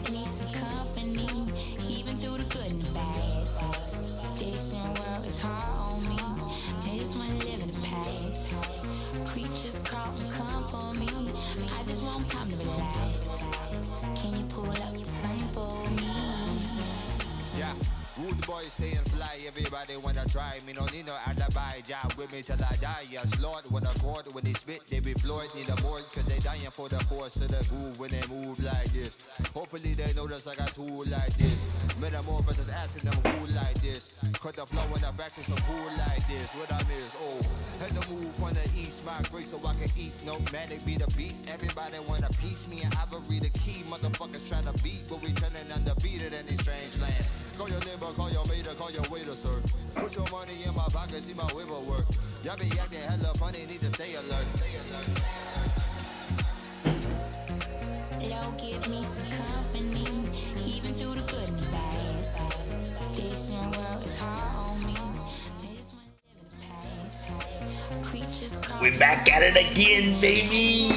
give me some company, even through the good and the bad. This new world is hard on me. I just wanna live in the past. Creatures crawl and come for me. I just want time to relax. Can you pull up the sun for me? Yeah, good boy staying fly. Everybody wanna try me, no need no alibi. Yeah, with me till I die. Yeah, Lord, when I court, when they spit, they be floored. Need a more, cause they dying for the force of the groove when they move like this. Hopefully they notice I got tool like this. Metamorphosis asking them who like this. Cut the flow and the faction so cool like this. What I miss, oh, had to move from the east, my grace so I can eat. No manic be the beast. Everybody wanna piece me and AVerMedia the key. Motherfuckers trying to beat, but we turning undefeated in these strange lands. Call your neighbor, call your mater, call your waiter, sir. Put your money in my pocket, see my river work. Y'all be acting hella funny, need to stay alert. Stay alert. Lord, give me some company, even through the good and the bad. This new world is hard on me. I just wanna live in the past. Creatures crawl. We're back at it again, baby.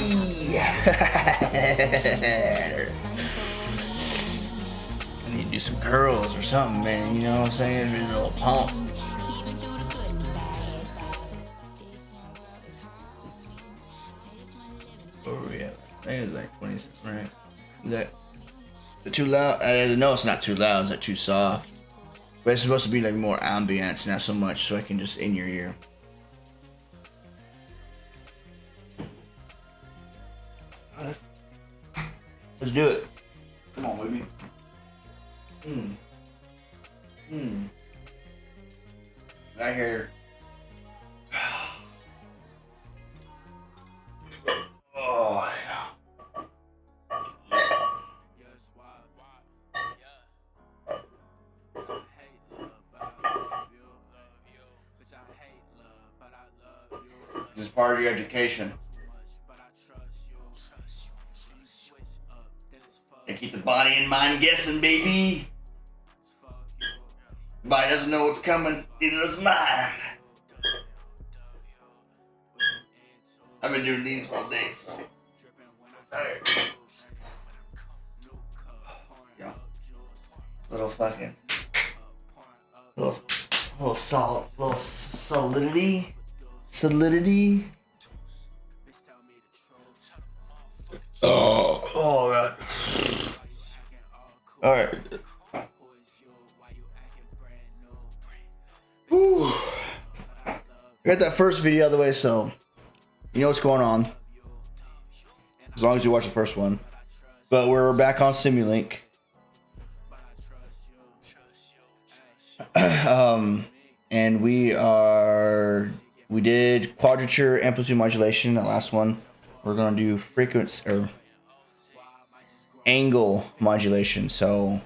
I need to do some curls or something, man. You know what I'm saying? Be a little pump. Even through the good and the bad. This new world is hard on me. I just wanna live in the Oh yeah, I think it's like 20, right? Is that too loud? No, it's not too loud. Is that too soft? But it's supposed to be like more ambience, not so much, so I can just in your ear. Let's do it. Come on, baby. Right here. Oh yeah. This is part of your education. And keep the body and mind guessing, baby. Body doesn't know what's coming, neither does mine. I've been doing these all day, so I'm tired. Yeah. Little fucking little solidity. Oh god. All right. Whew. I got that first video out of the way, so you know what's going on. As long as you watch the first one. But we're back on Simulink. And we did quadrature amplitude modulation, that last one. We're gonna do frequency or angle modulation. So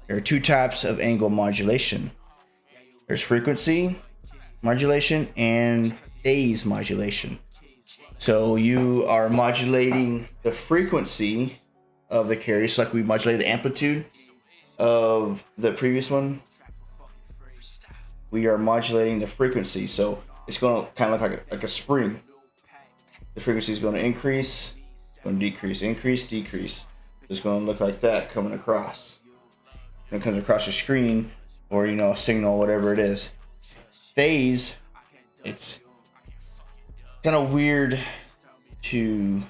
there are two types of angle modulation. There's frequency modulation and phase modulation. So you are modulating the frequency of the carrier, so like we modulated the amplitude of the previous one. We are modulating the frequency, so it's going to kind of look like a spring. The frequency is going to increase, going to decrease, increase, decrease. It's going to look like that coming across. When it comes across your screen, or you know, a signal, whatever it is. Phase, it's kind of weird to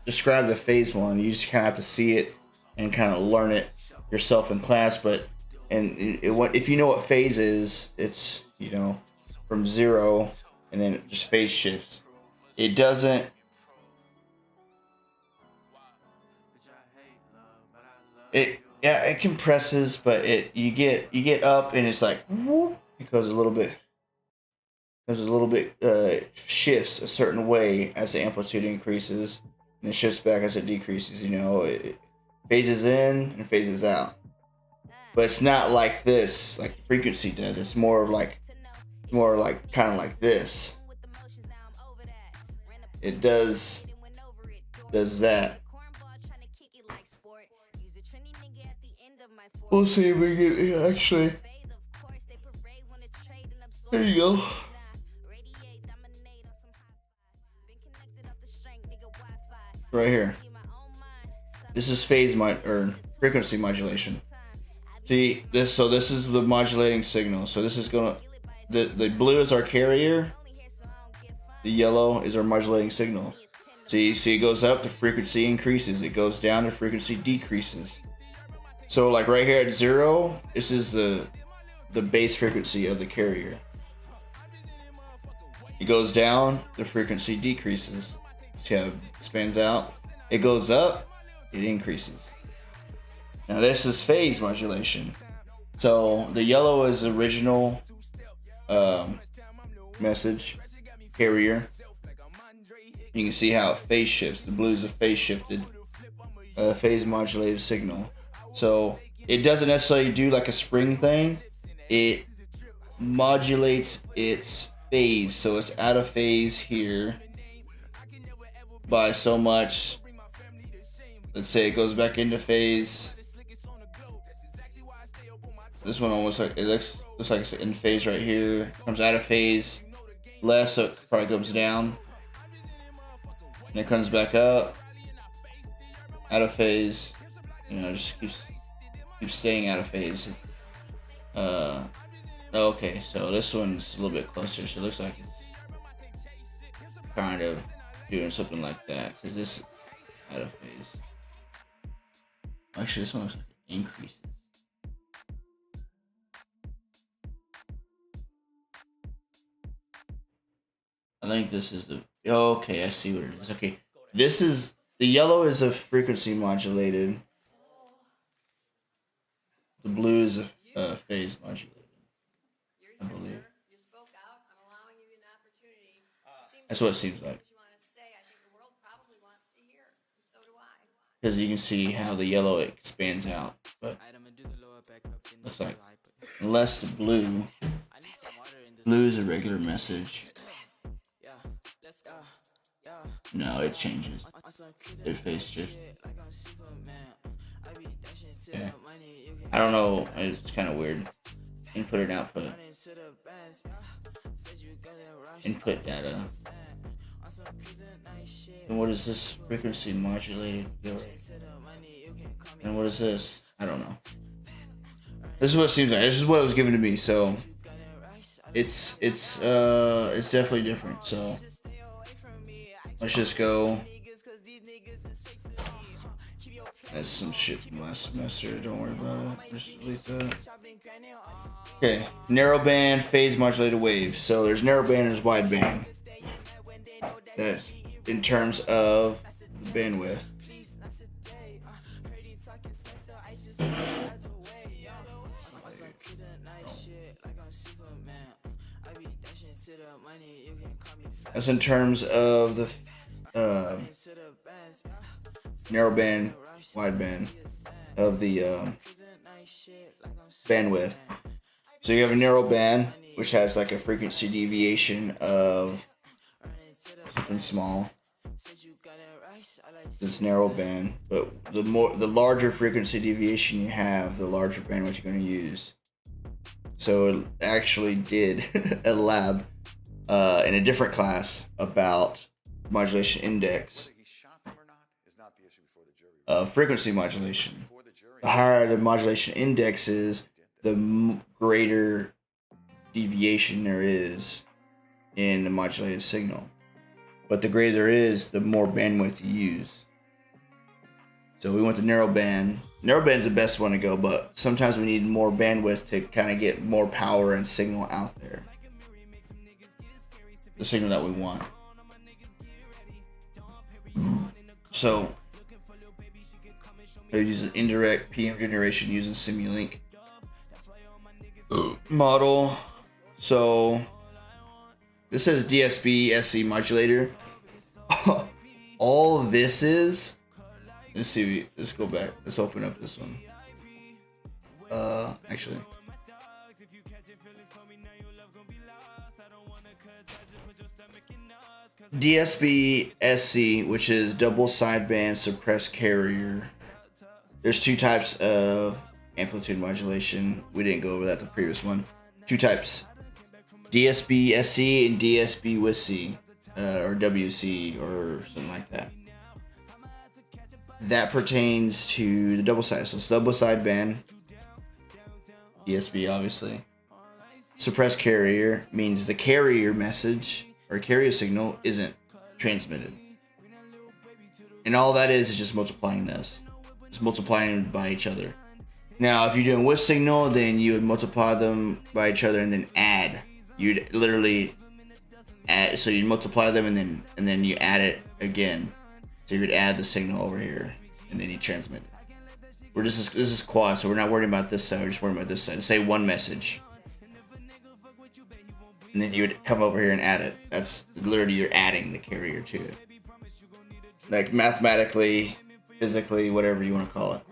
describe the phase one. You just kind of have to see it and kind of learn it yourself in class. But if you know what phase is, it's, you know, from 0 and then it just phase shifts. It doesn't. It compresses, but you get up and it's like whoop, it goes a little bit. Shifts a certain way as the amplitude increases, and it shifts back as it decreases. You know, it phases in and phases out. But it's not like this, like the frequency does. It's more like kind of like this. It does that. We'll see if we get it actually. There you go. Right here. this is or frequency modulation. See this, so this is the modulating signal. So this is gonna, the blue is our carrier, the yellow is our modulating signal. So you see it goes up, the frequency increases. It goes down, the frequency decreases. So like right here at 0, this is the base frequency of the carrier. It goes down, the frequency decreases. See how it spans out? It goes up, it increases. Now this is phase modulation. So the yellow is the original message carrier. You can see how it phase shifts. The blue is a phase shifted, phase modulated signal. So it doesn't necessarily do like a spring thing. It modulates its phase. So it's out of phase here by so much. Let's say it goes back into phase. This one almost like, it looks like it's in phase right here. Comes out of phase less, so it probably comes down. And it comes back up. Out of phase. You know, just keeps staying out of phase. Okay, so this one's a little bit closer, so it looks like it's kind of doing something like that. Because this out of phase. Actually, this one looks like it increases. I think this is the, okay, I see what it is. Okay, this is, the yellow is a frequency modulated. The blue is a phase modulated, I believe. That's what it seems like. Because you can see how the yellow expands out, but looks like, unless the blue is a regular message. No, it changes. It phase shifts. Yeah. I don't know. It's kind of weird. Input and output. Input data. And what is this frequency modulated? And what is this? I don't know. This is what it seems like. This is what it was given to me. So it's definitely different. So let's just go. That's some shit from last semester. Don't worry about it. Just delete that. Okay, narrowband phase modulated waves. So there's narrowband and there's wideband. That's in terms of the bandwidth. That's in terms of the narrowband, wideband of the bandwidth. So you have a narrow band, which has like a frequency deviation of something small. It's narrow band, but the larger frequency deviation you have, the larger bandwidth you're going to use. So it actually did a lab in a different class about modulation index, frequency modulation. The higher the modulation index is, the greater deviation there is in the modulated signal. But the greater there is, the more bandwidth you use. So we went to narrowband. Narrowband's the best one to go, but sometimes we need more bandwidth to kind of get more power and signal out there. The signal that we want. So they use an indirect PM generation using Simulink model. So this says DSPSC modulator. All this is, let's see, let's go back. Let's open up this one. Actually. DSPSC, which is double sideband suppressed carrier. There's two types of amplitude modulation. We didn't go over that the previous one. Two types. DSPSC and DSP with C, or WC or something like that. that pertains to the double side. So it's double sideband, DSP obviously. Suppressed carrier means the carrier message or carrier signal isn't transmitted. And all that is just multiplying this. Just multiplying by each other. Now, if you're doing with signal, then you would multiply them by each other and then add. You'd literally add, so you'd multiply them and then you add it again. So you would add the signal over here and then you transmit it. This is quad, so we're not worrying about this side, we're just worrying about this side. Say one message. And then you would come over here and add it. That's literally you're adding the carrier to it. Like mathematically, physically, whatever you want to call it.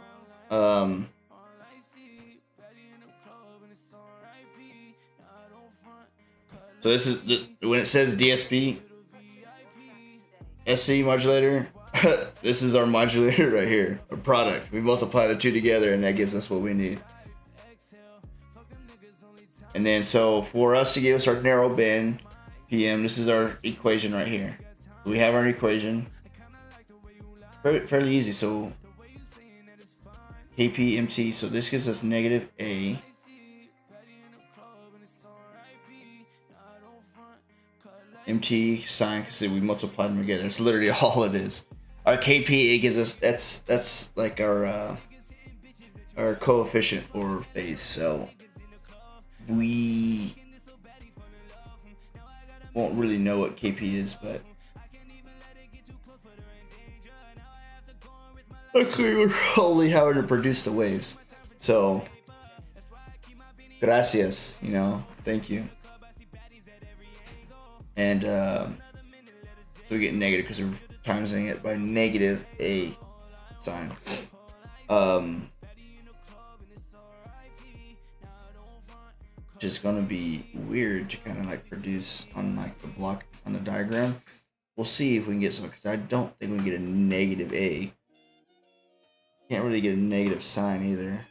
So this is when it says DSP SC modulator. This is our modulator right here, a product. We multiply the two together, and that gives us what we need. And then, so for us to give us our narrow band PM, this is our equation right here. We have our equation. Fairly easy. So KPMT. So this gives us negative A. MT sine, because we multiply them together. That's literally all it is. Our KP, it gives us, that's like our coefficient for phase. So we won't really know what KP is, but actually we're only having to produce the waves. So gracias, thank you. And so we get negative because we're timesing it by negative A sine. Which is gonna be weird to kind of like produce on like the block on the diagram. We'll see if we can get some, because I don't think we can get a negative A. Can't really get a negative sine either.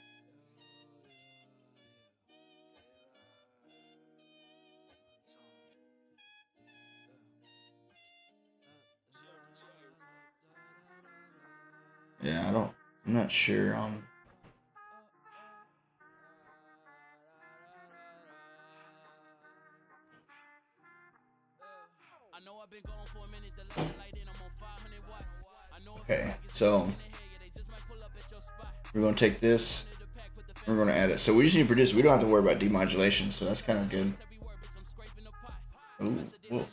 Yeah, I'm not sure on. Okay, so we're going to take this, we're going to add it. So we just need to produce, we don't have to worry about demodulation, so that's kind of good. Ooh, whoa.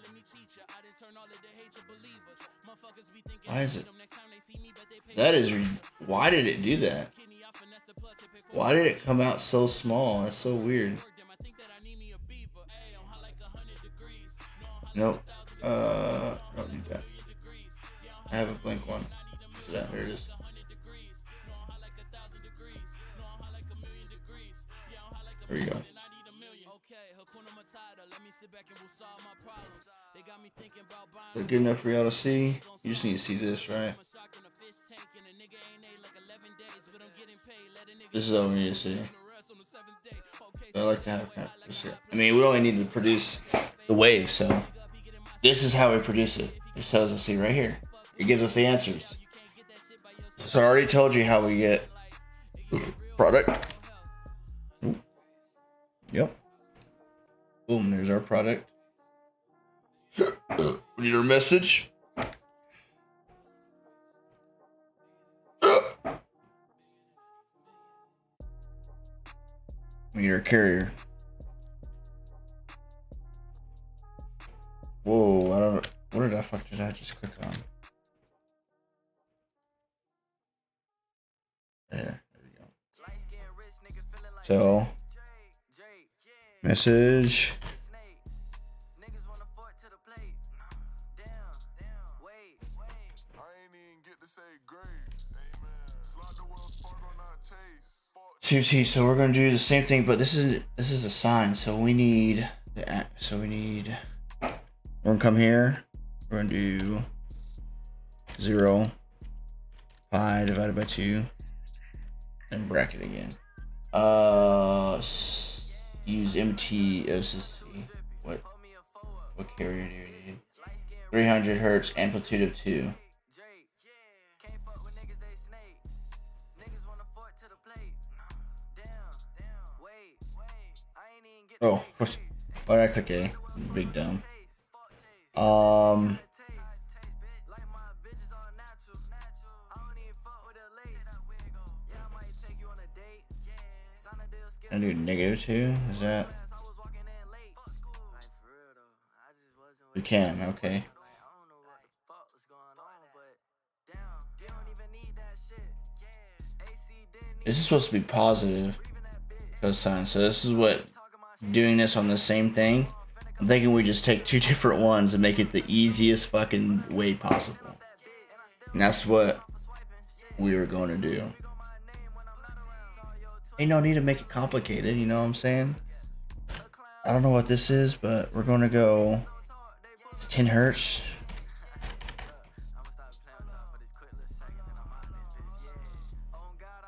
Why is it? That is, why did it do that? Why did it come out so small? That's so weird. Nope. I don't need that. I have a blank one. Here it is. There we go. Is that good enough for y'all to see? You just need to see this, right? This is all we need to see. I like to have kind of this here. I mean, we only need to produce the wave, so this is how we produce it. It tells us, see right here. It gives us the answers. So I already told you how we get product. Ooh. Yep. Boom, there's our product. We need our message. We need our carrier. Whoa, I don't. What did I just click on? There we go. So, message. So we're gonna do the same thing, but this is a sine. So we need the we're gonna come here. We're gonna do 0 pi divided by 2 and bracket again. Use MT OCC. What carrier do you need? 300 hertz, amplitude of 2. Oh, why did I click A? Big dumb. I do -2. Is that? We can. Okay. This is supposed to be positive cosine. So this is what doing this on the same thing. I'm thinking we just take two different ones and make it the easiest fucking way possible. And that's what we were going to do. Ain't no need to make it complicated, you know what I'm saying? I don't know what this is, but we're going to go 10 hertz.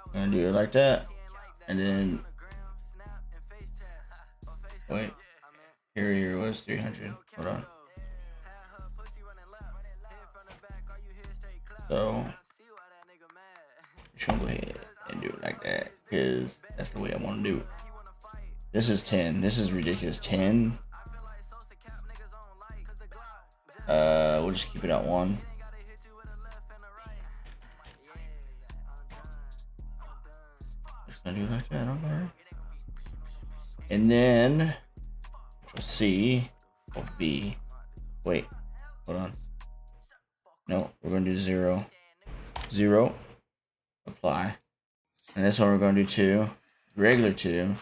I'm going to do it like that. And then, wait, here was 300. Hold on. So, I'm going to go ahead and do it like that because that's the way I want to do it. This is 10. This is ridiculous. 10. We'll just keep it at 1. Just gonna do it like that, okay. And then C or B. Wait, hold on. No, we're gonna do 0. 0. Apply. And this one we're gonna do 2. Regular 2.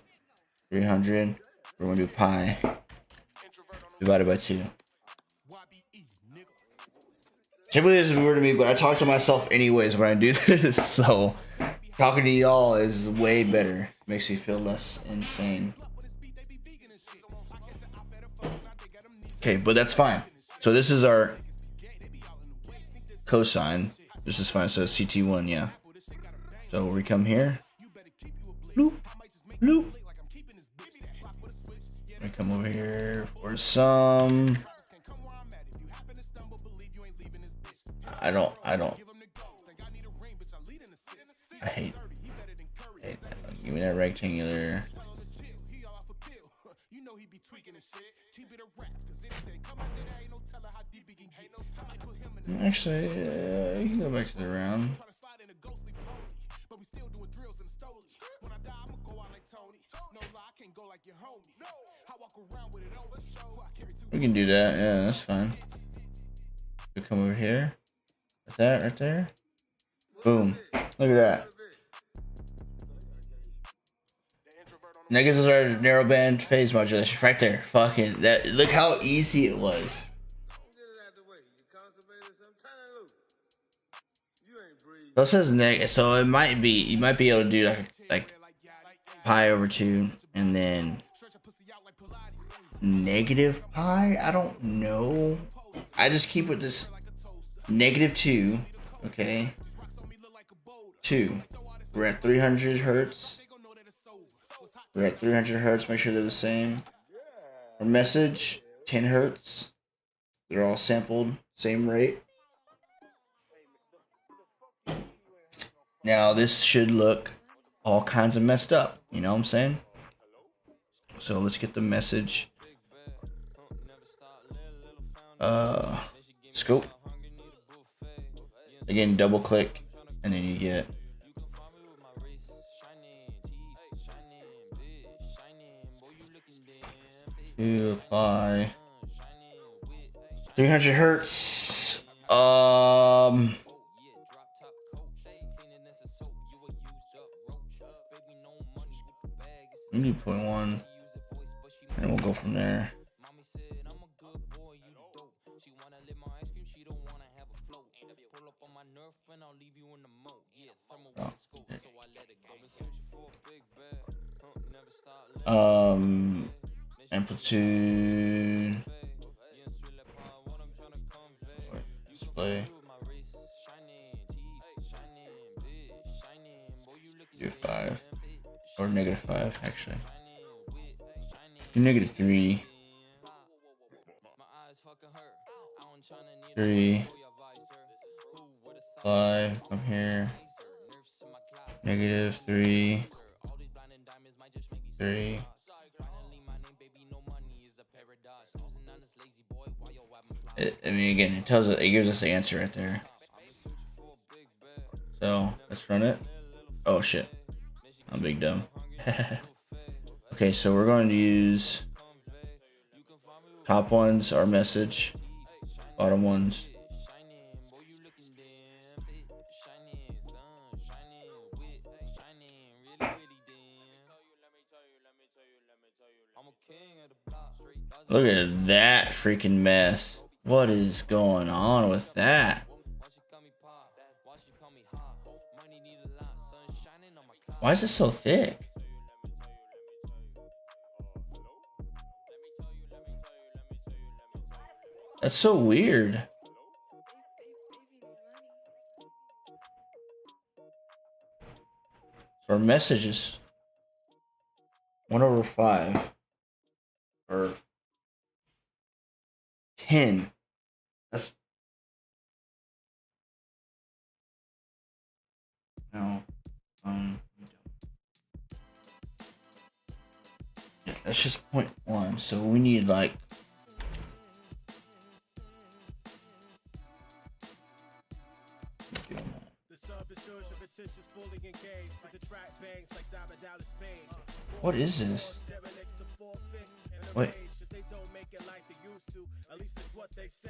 300. We're gonna do pi divided by 2. Typically this is weird to me, but I talk to myself anyways when I do this, so talking to y'all is way better. Makes me feel less insane. Okay, but that's fine. So this is our cosine. This is fine. So CT1, yeah. So we come here. Bloop, bloop. We come over here for some. I hate that. Give me that rectangular. Actually, you can go back to the round. We can do that. Yeah, that's fine. We come over here. Like that right there. Boom. Look at that. Negatives are narrowband phase modulation. Right there. Fucking that. Look how easy it was. So it says negative. So it might be. You might be able to do like pi over 2 and then negative pi. I don't know. I just keep with this -2. Okay. 2. We're at 300 hertz. We're at 300 hertz. Make sure they're the same. Our message 10 hertz. They're all sampled same rate. Now this should look all kinds of messed up. You know what I'm saying? So let's get the message. Scope. Again, double click, and then you get to apply 300 hertz. We do 0.1, and we'll go from there. Amplitude. Display. Do 5 or -5 actually. Do -3. 3. 5. Come here. -3. 3. I mean, again, it tells it gives us the answer right there. So let's run it. Oh shit, I'm big dumb. Okay, so we're going to use top ones, our message, bottom ones. Look at that freaking mess. What is going on with that? Why is it so thick? That's so weird. So our message is 1/5 or 10. That's no. Yeah, that's just 0.1. So we need like. What is this? Wait.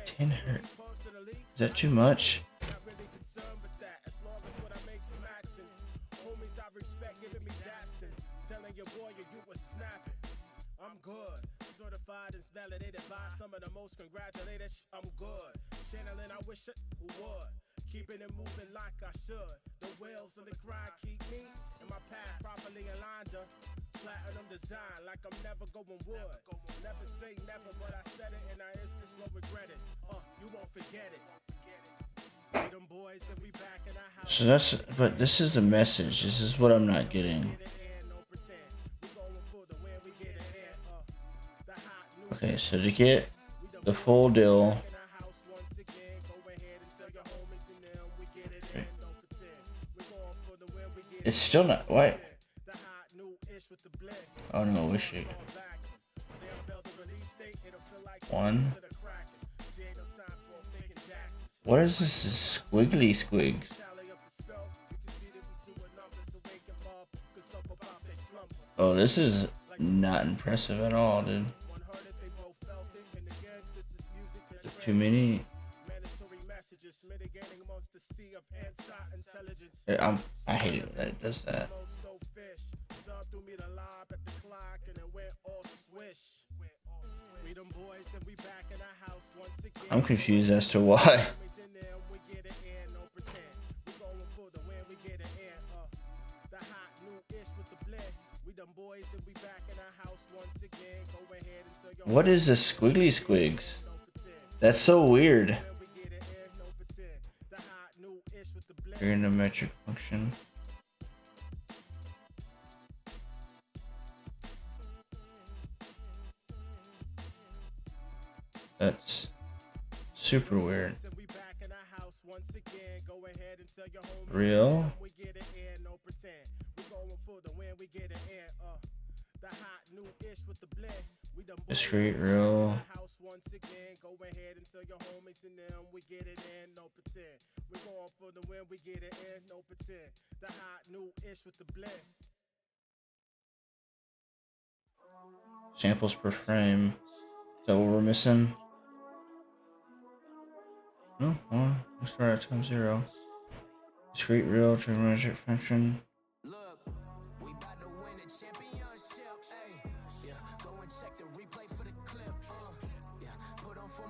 10 hertz. Is that too much? I'm good, certified and validated by some of the most congratulated. I'm good, channeling. I wish it who would. Keeping it moving like I should. The wheels of the grind keep me in my path properly aligned up. Platinum design like I'm never going wood. Never say never, but I said it and I just won't regret it. You won't forget it. Them boys and we back in our house. So that's, but this is the message. This is what I'm not getting. Okay, so to get the full deal, it's still not. What? Oh no, wish it. 1. What is this? Squiggly squigs. Oh, this is not impressive at all, dude. Too many. I hate it when it does that. I'm confused as to why. What is the squiggly squigs? That's so weird. Trigonometric function. That's super weird. Real? Discrete, real. Samples per frame. Is that what we're missing? No, well, let's start at time 0. Discrete, real, trigonometric function.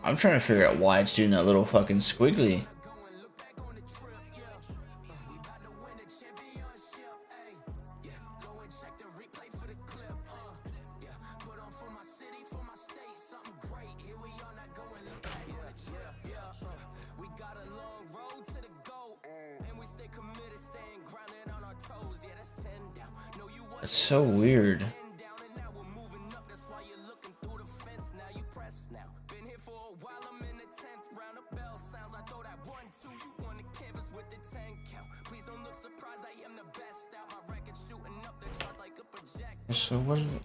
I'm trying to figure out why it's doing that little fucking squiggly. It's so weird. So what is it?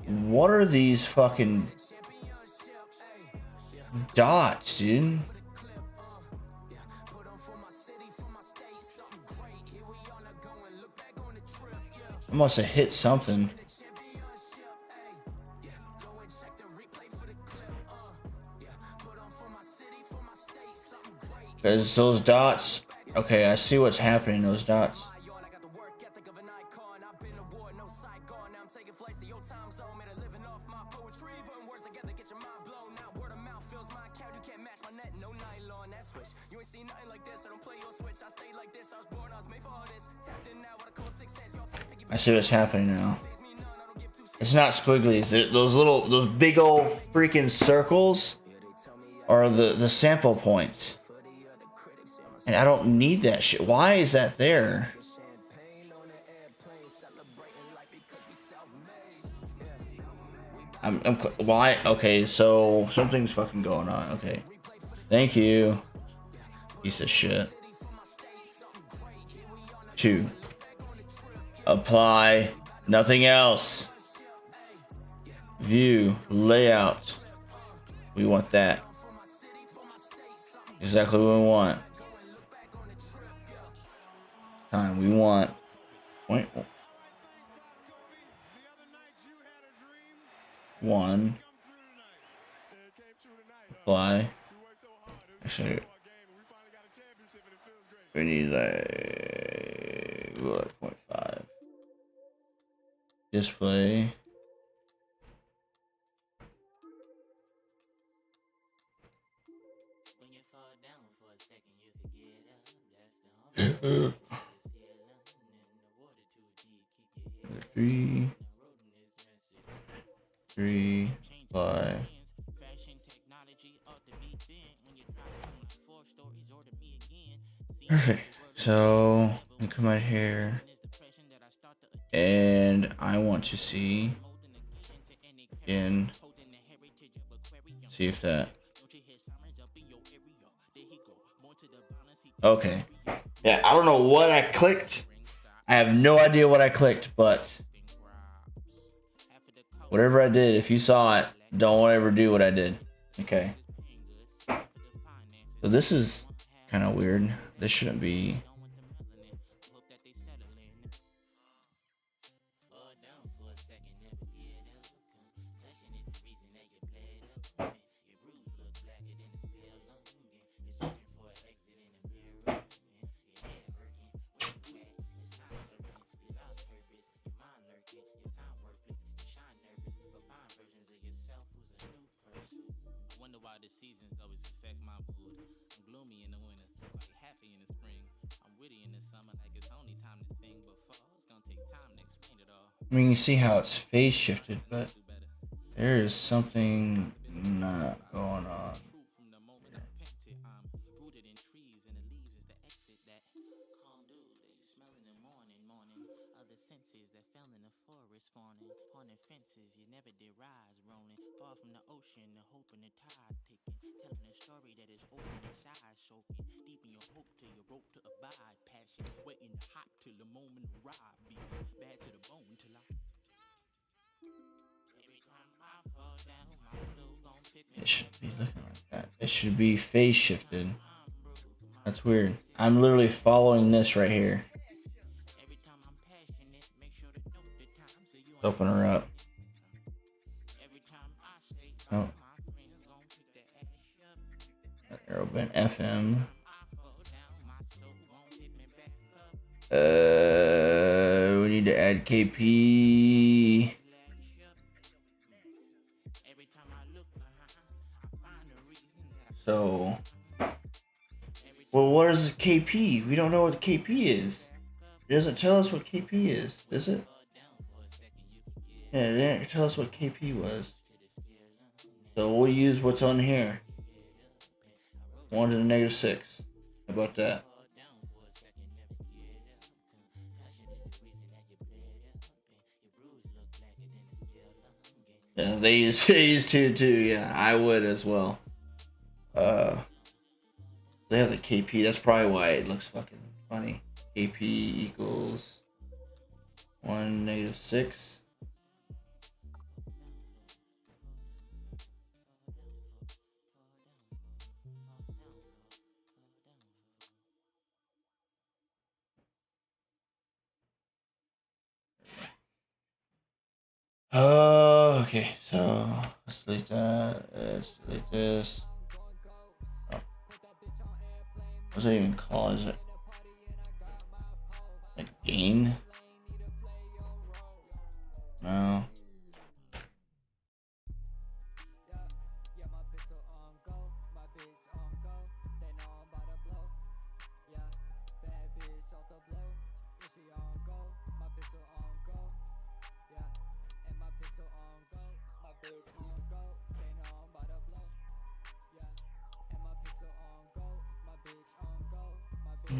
What are these fucking dots, dude? I must have hit something. Because those dots... Okay, I see what's happening, those dots. I see what's happening now. It's not squigglies. Those big old freaking circles are the sample points. And I don't need that shit. Why is that there? Why? Okay, so something's fucking going on. Okay. Thank you. Piece of shit. 2. Apply. Nothing else. View. Layout. We want that. Exactly what we want. Time. We want. Point. 1. Apply. Actually, we need like 0.5. Display. Three, 5. Perfect. So I come out here, and I want to see in. See if that. Okay. Yeah, I don't know what I clicked. I have no idea what I clicked, but whatever I did, if you saw it, don't ever do what I did. Okay. So this is kind of weird. This shouldn't be. I mean, you see how it's phase shifted, but there is something not going on. It shouldn't be looking like that. It should be phase shifted. That's weird. I'm literally following this right here. Let's open her up. Oh. Arrow band FM. We need to add KP. So, well, what is KP? We don't know what KP is. It doesn't tell us what KP is, does it? Yeah, it didn't tell us what KP was. So we'll use what's on here. 1 to the -6. How about that? Yeah, they use two too. Yeah, I would as well. They have the KP. That's probably why it looks fucking funny. KP equals 1 -6. Oh, okay. So let's delete that. Let's delete this. Oh. What's that even called? Is it like gain? No.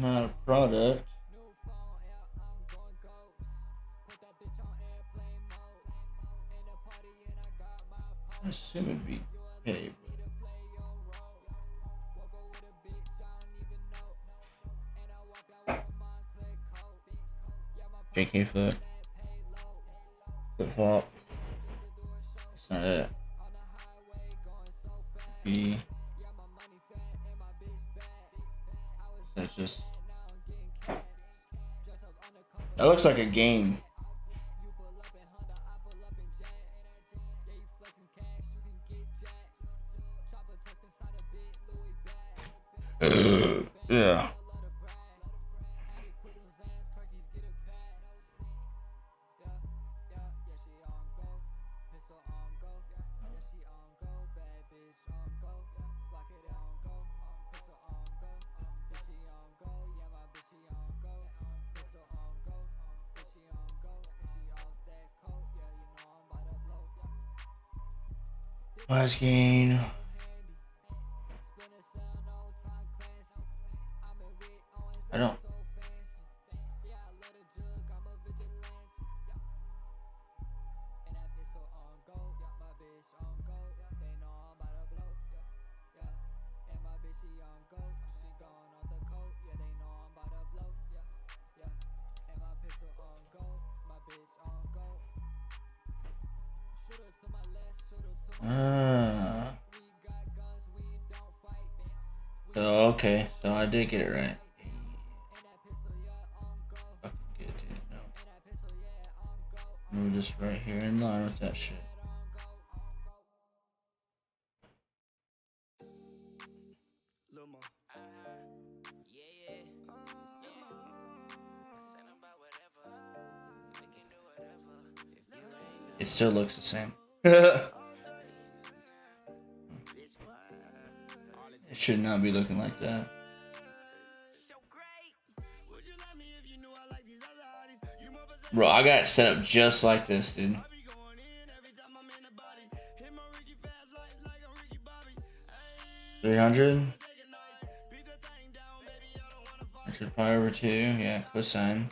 Not a product. I assume it'd be okay. JK foot. Flip flop. That's not it. B. That's just. That looks like a game. Yeah. Last gain. I don't. So okay, so I did get it right. Fucking good, dude. No. Move this right here in line with that shit. It still looks the same. It should not be looking like that. Bro, I got it set up just like this, dude. 300. Measured pi over 2. Yeah, cosine.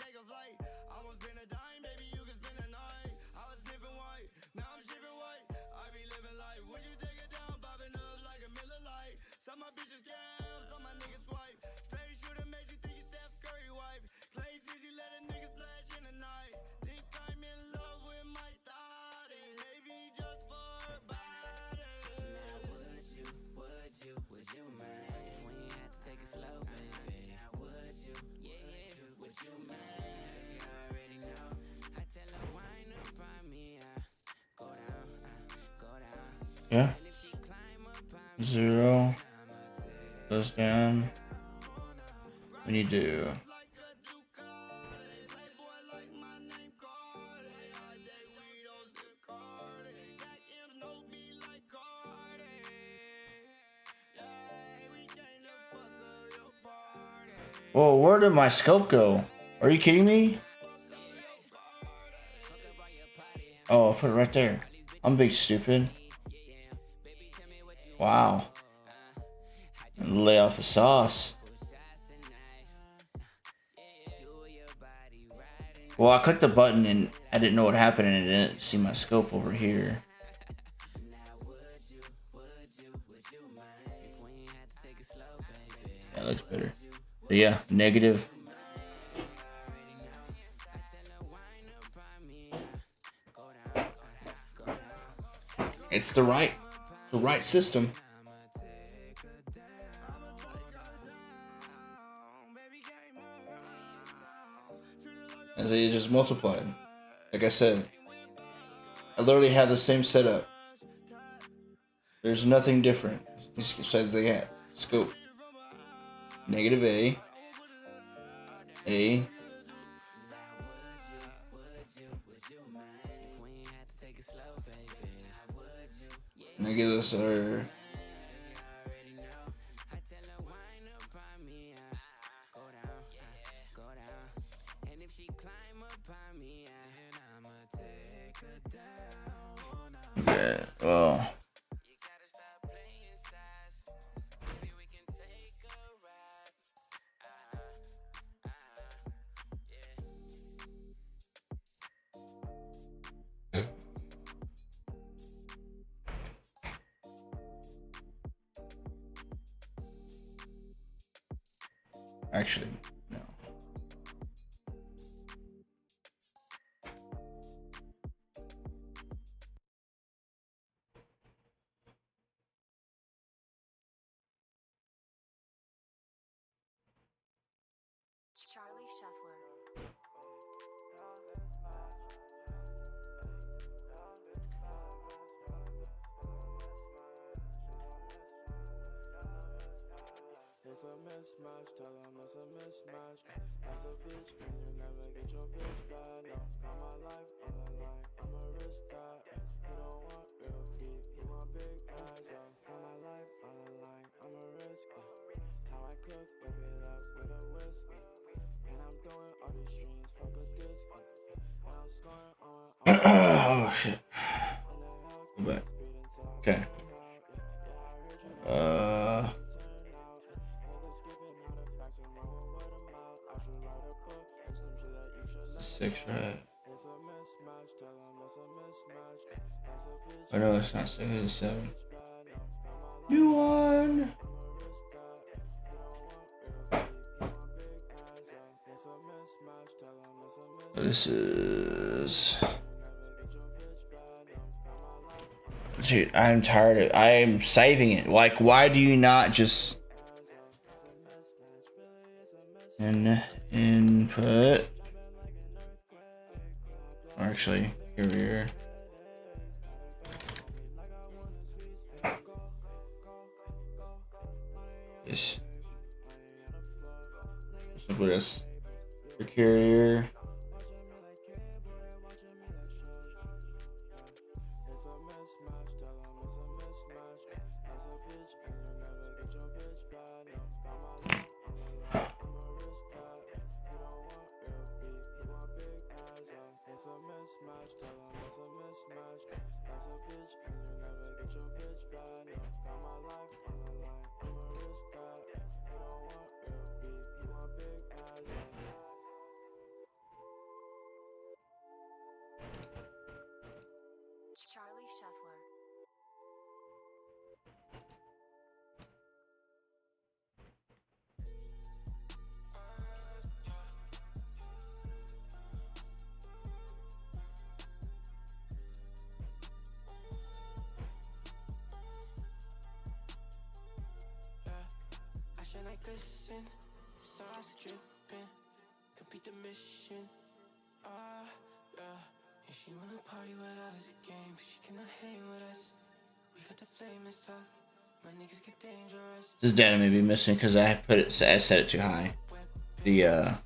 Yeah. 0 goes down. We need to. Whoa, where did my scope go? Are you kidding me? Oh, I'll put it right there. I'm big stupid. Wow. Lay off the sauce. Well, I clicked the button and I didn't know what happened, and I didn't see my scope over here. That looks better. So yeah, negative. It's the right system. As it just multiplied. Like I said, I literally have the same setup. There's nothing different. Besides they have scope. Negative A. A. And that gives us our okay, well, actually, no. Charlie Shuffler. It's a mismatch, tell them it's a mismatch. As a bitch, and you never get your bitch back. No, got my life on the line, I'm a risk that. He don't want real beef, he want big eyes. Got my life on the line, I'm a risk. How I cook, whip it up with a whiskey. And I'm doing all these streams, fuck a disc. And I'm scoring on Oh shit. Go back. Okay. Six, right? Oh no, it's not six, it's 7. You won! This is... Dude, I'm tired of... I am saving it. Like, why do you not just... Input... Or actually, here we are. This. Simply this. Your carrier. Charlie Shuffler. Action like glisten, sauce dripping, complete the mission. Yeah. And she wanna party with others again, but she cannot hang with us. We got the flame and stuff. My niggas get dangerous. This data may be missing because I set it too high. The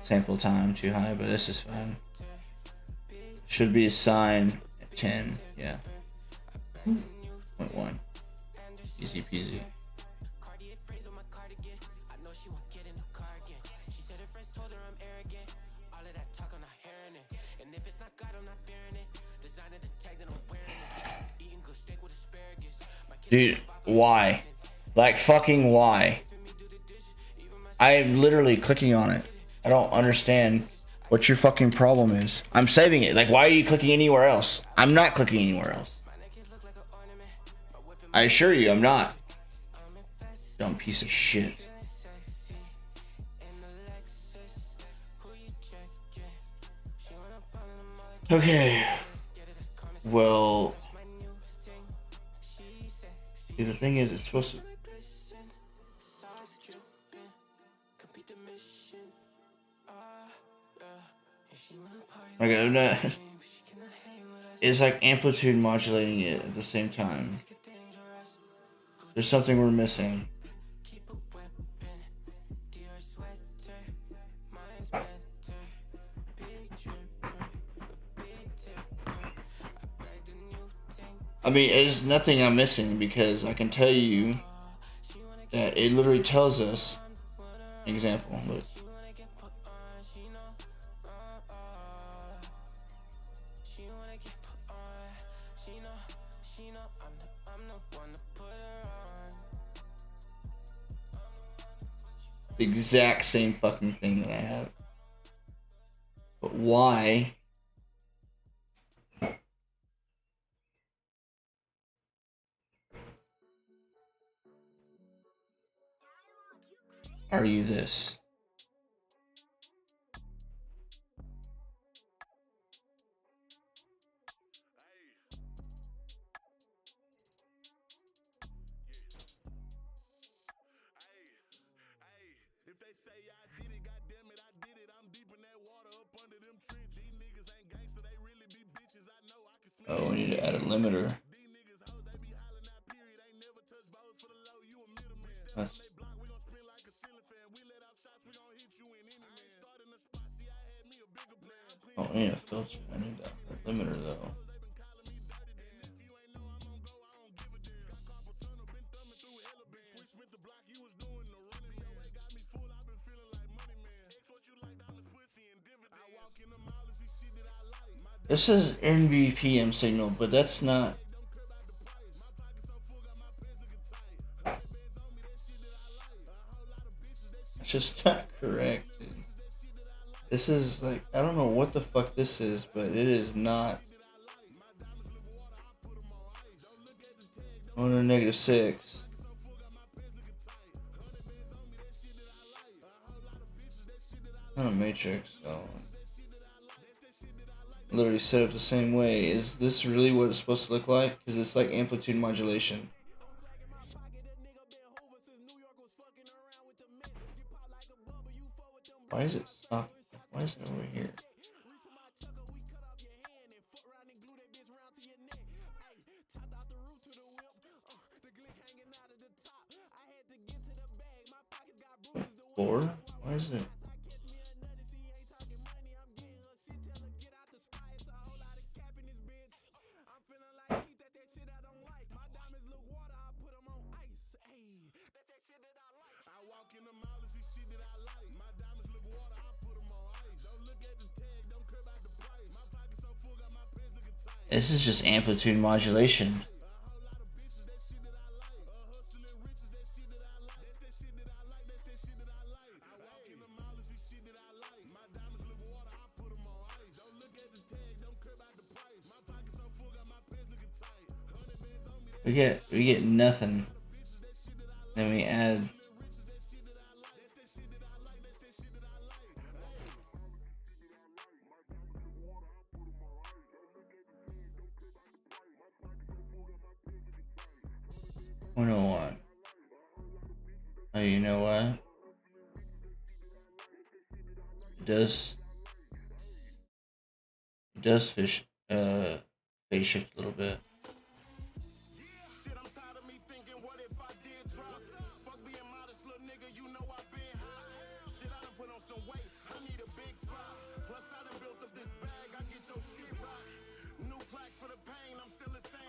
sample time too high, but this is fine. Should be assigned at 10. Yeah. 0.1. Easy peasy. Dude, why? Like, fucking why? I'm literally clicking on it. I don't understand. What your fucking problem is? I'm saving it. Like, why are you clicking anywhere else? I'm not clicking anywhere else. I assure you, I'm not. Dumb piece of shit. Okay. Well, see, the thing is, it's supposed to. Okay, I'm not. It's like amplitude modulating it at the same time. There's something we're missing. I mean, there's nothing I'm missing because I can tell you that it literally tells us. Example, look. The exact same fucking thing that I have. But why? Are you this? Oh, we need to add a limiter. That's... Oh, I need a filter. I need that limiter though. This is NVPM signal, but that's not. It's just not correct, dude. This is like, I don't know what the fuck this is, but it is not. On a -6. Not a matrix, so. Literally set up the same way. Is this really what it's supposed to look like? Because it's like amplitude modulation. Why is it stop? Why is it over here? Four? Why is it? This is just amplitude modulation. We get nothing. Then we add. Oh, you know what? It does phase shift a little bit.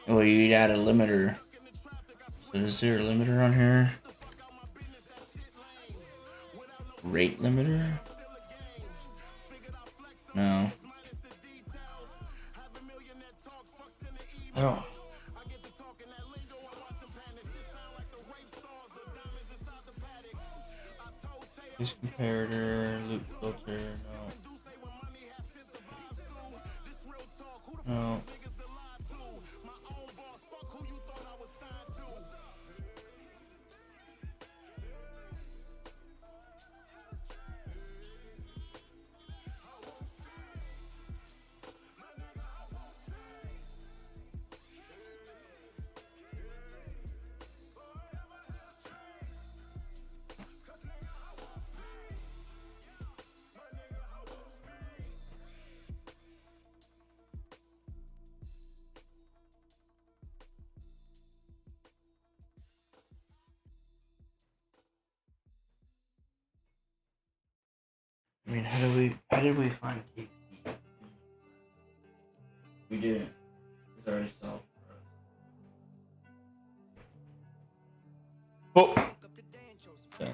Oh, you'd add a limiter. So is there a limiter on here? Rate limiter? No. I don't. This comparator, loop filter, no. No. I mean, how did we find KP? We didn't. It's already solved for us. Oh! Okay.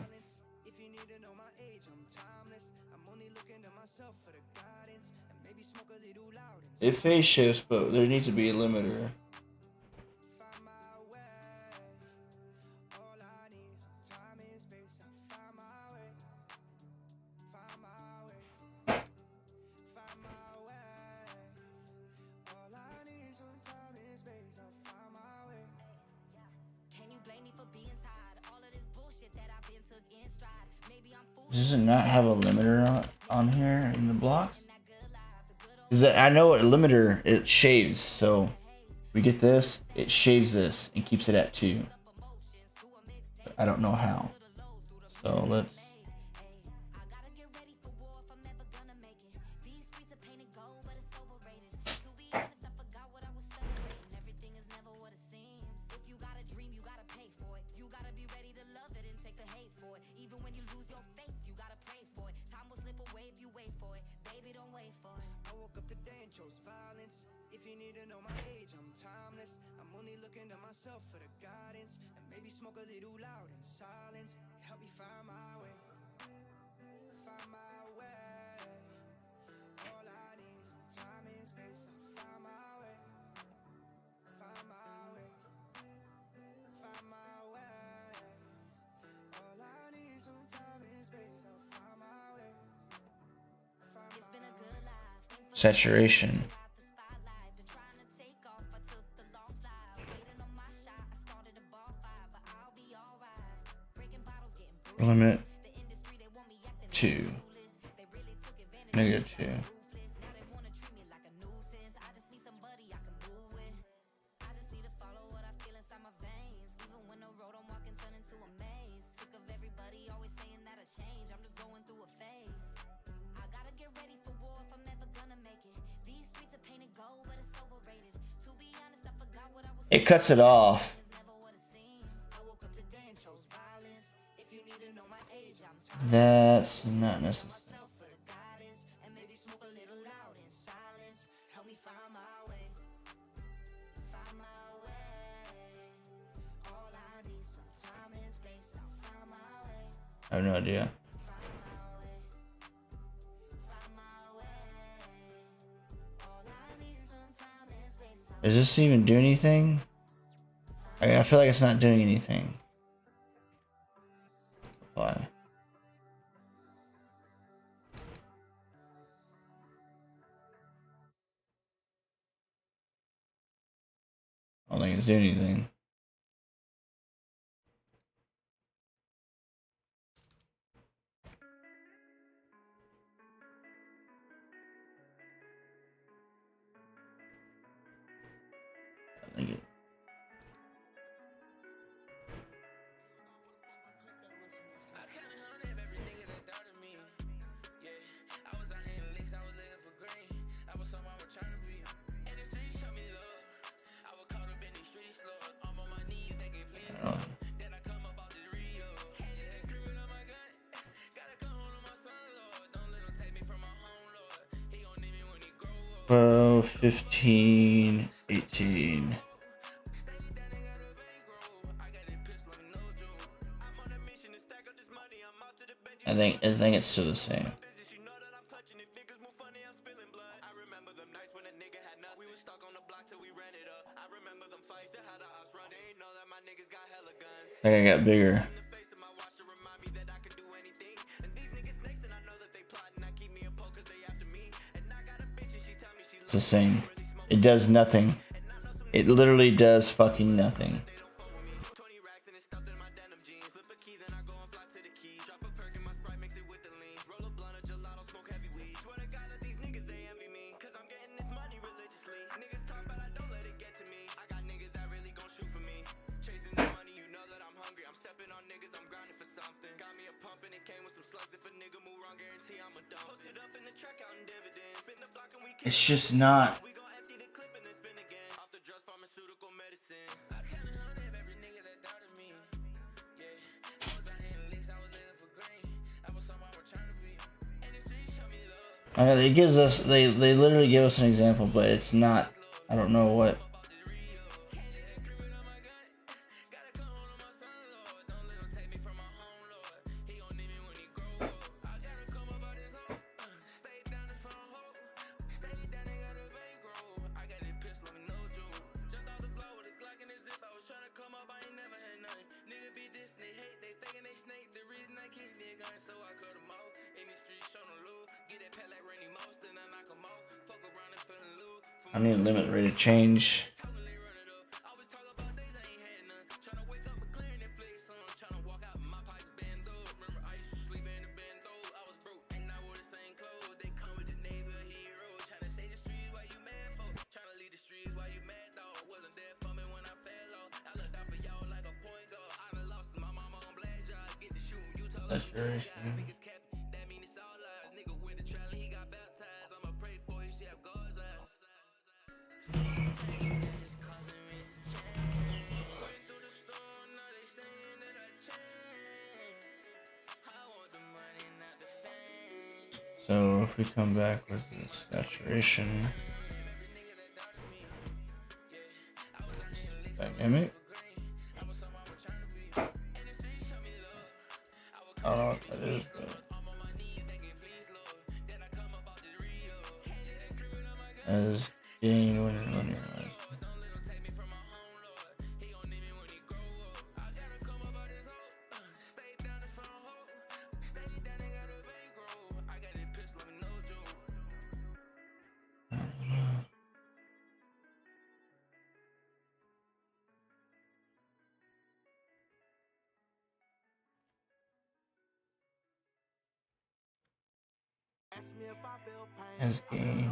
It phase shifts, but there needs to be a limiter. Does it not have a limiter on here in the block? Is that I know a limiter it shaves, so we get this, it shaves this and keeps it at 2. But I don't know how. So let's saturation. Limit 2. -2. It cuts it off. That's not necessary. I have no idea. Does this even do anything? I feel like it's not doing anything. Apply. I don't think it's doing anything. I think it. Oh, 15, 18. I think it's still the same. I think I got bigger. It's the same. It does nothing. It literally does fucking nothing. It's just not. It gives us, they literally give us an example, but it's not, I don't know what. I need a limit rate of change. So if we come back with this saturation, dynamic, I don't know what that is, but as gain when linearized. As gain.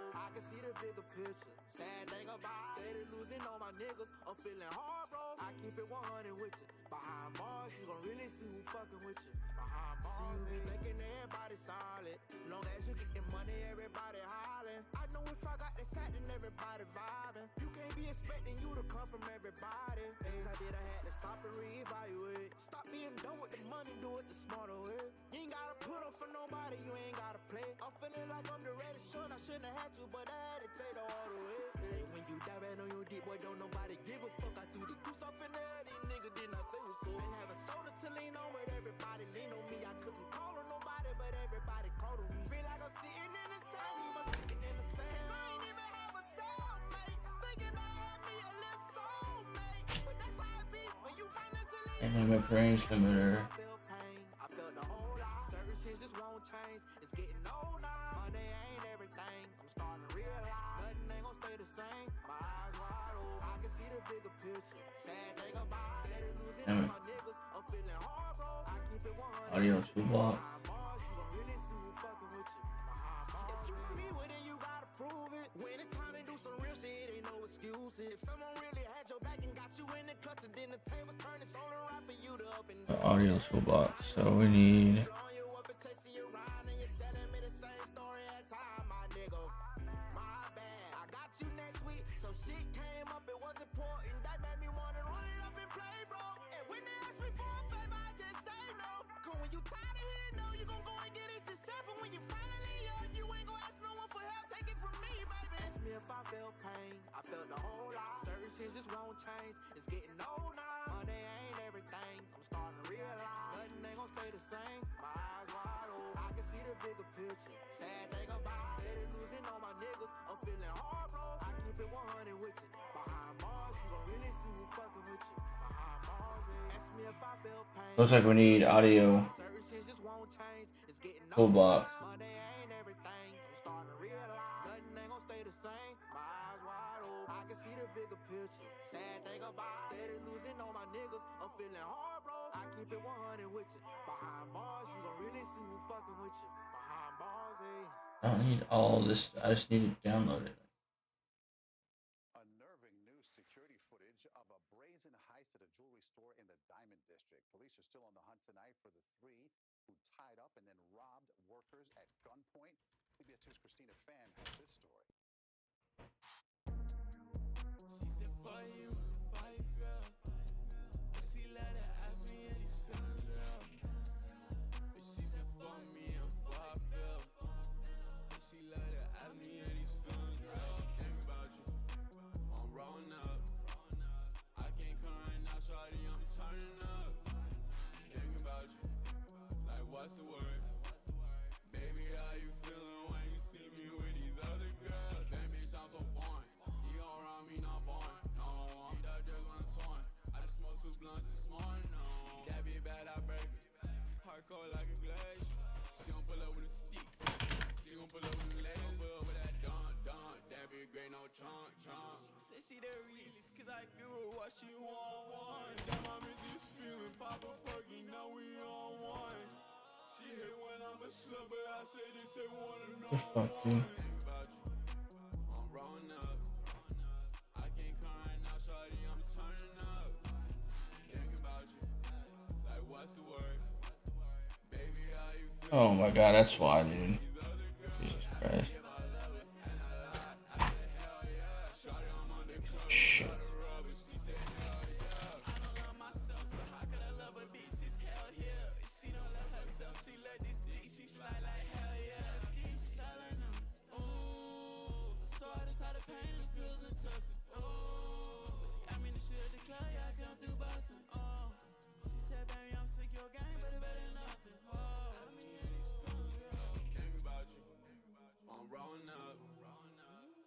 I can see the bigger picture. Sad thing about steady losing all my niggas. I'm feeling hard, bro. I keep it 100 with you. Behind bars, you gon' really see who fucking with you. Behind bars, see you be thinking everybody solid. Long as you get your money, everybody hollering. I know if I got the sack, then everybody vibing. You can't be expecting you to come from everybody. Things I did, I had to stop and reevaluate. Stop being dumb with the money, do it the smarter way. You ain't gotta put on for nobody, you ain't gotta play. I'm feeling like I'm the reddest son, I shouldn't have had to, but I had to take the all the way. And when you die bad on your dick, boy, don't nobody give a fuck. I threw the goose off in the head, these niggas did not say what's up. Ain't have a soda to lean on, but everybody lean on me. I couldn't call on nobody, but everybody called on me. Feel like I'm sitting in the sand, I'm sitting in the sand. I ain't even have a soulmate, thinking I had me a little soulmate. But that's how it be when you financially. Dynamic range limiter. I felt the whole lot. Certain shit just won't change. It's getting old now. Money ain't everything. I'm starting to realize nothing ain't gonna stay the same. My eyes wide open. I can see the bigger picture. Sad thing about steady losing all my niggas. I'm feeling hard, bro. I keep it 100. Audio toolbar. Behind bars, you gon' really see who fucking with you. Behind bars, if you with me, well then you gotta prove it. When it's time to do some real shit, ain't no excuses. If someone really had your back and got you in the clutch, and then the tables turn, it's only right for you to up and The audio toolbox. So we need. I felt the whole lot. Certain shit just won't change. It's getting old now. Money ain't everything. I'm starting to realize nothing ain't gonna stay the same. My eyes wide open. I can see the bigger picture. Sad thing about steady losing all my niggas. I'm feeling hard, bro. I keep it 100 with you. Behind bars, you gon' really see who fucking with you. Behind bars, yeah. Ask me if I Looks like we need audio toolbox. I don't need all this. I just need to download it. Unnerving new security footage of a brazen heist at a jewelry store in the Diamond District. Police are still on the hunt tonight for the three who tied up and then robbed workers at gunpoint. CBS 2's Christina Fan has this story. She said, for you, fight, yeah. She let her ask me and these feelings real. But she said, for me and for I feel. And she let her ask me and these feelings real. Think about you, I'm rolling up. I can't come right now, shawty, I'm turning up. Think about you, like what's the word? Baby, how you feeling when you see me with these other girls? That bitch, I'm so foreign. You all around me, not born. No, I'm that jerk when I'm torn. I just smoked 2 blunts this morning. No, that be bad, I break it. Hardcore like a glacier. She don't pull up with a stick. She gon' pull up with a leg. She gon' pull up with that dunk. That be great, no chunk. She said she the realest, cause I give her what she want. That mom is just feeling pop a perky, now we on one. She hate when I'm a slut, but I say this ain't one to know one. Think about you, I'm rolling up. I can't come right now, shawty, I'm turning up. Think about you, like what's the word? Baby, how you feel? Oh my god, that's why, dude. Jesus Christ. Shit.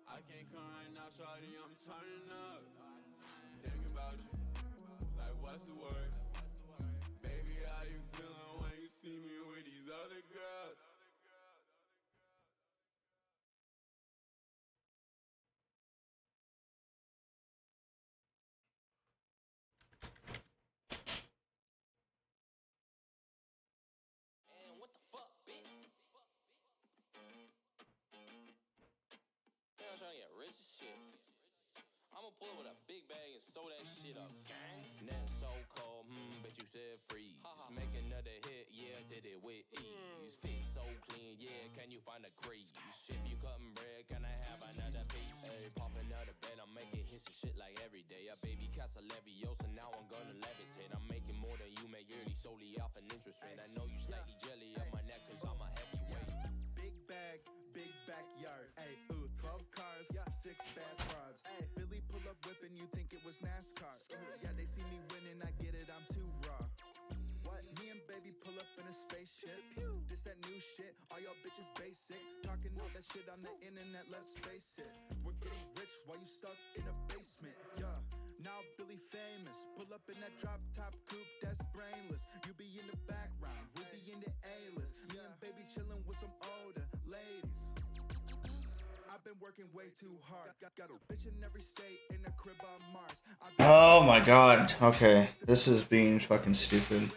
I can't come right now, shawty, I'm turning up. Thinking about you, like what's the word? Baby, how you feeling when you see me with these other girls? And what the fuck, bitch? Man, I'm trying to get rich as shit. I'ma pull up with a big bag and sew that shit up, gang. Net so cold, bitch, you said freeze. Just make another hit, yeah, did it with ease. Fit so clean, yeah, can you find a crease? If you cutting bread, can I have another piece? Hey, popping out of bed, I'm making hits and shit like every day. A baby cast a Leviosa, now I'm gonna levitate. I'm making more than you make yearly, solely off an interest rate. I know you slightly jelly of my neck, cause I'm a heavyweight. Big bag, big backyard. Ay, ooh, 12 cars, 6 bad frauds. Ay, Billy pull up whipping, you think it was NASCAR. Ooh, yeah, they see me winning, I get it, I'm too raw. What? Me and baby pull up in a spaceship. This that new shit, all y'all bitches basic. Talking all that shit on the internet, let's face it. We're getting rich while you stuck in a basement. Yeah, now Billy famous. Pull up in that drop top coupe that's brainless. You be in the background, we'll be in the A-list. Me and baby chilling with some older ladies. I've been working way too hard. Got a bitch in every state in a crib on Mars. Oh my god. Okay. This is being fucking stupid.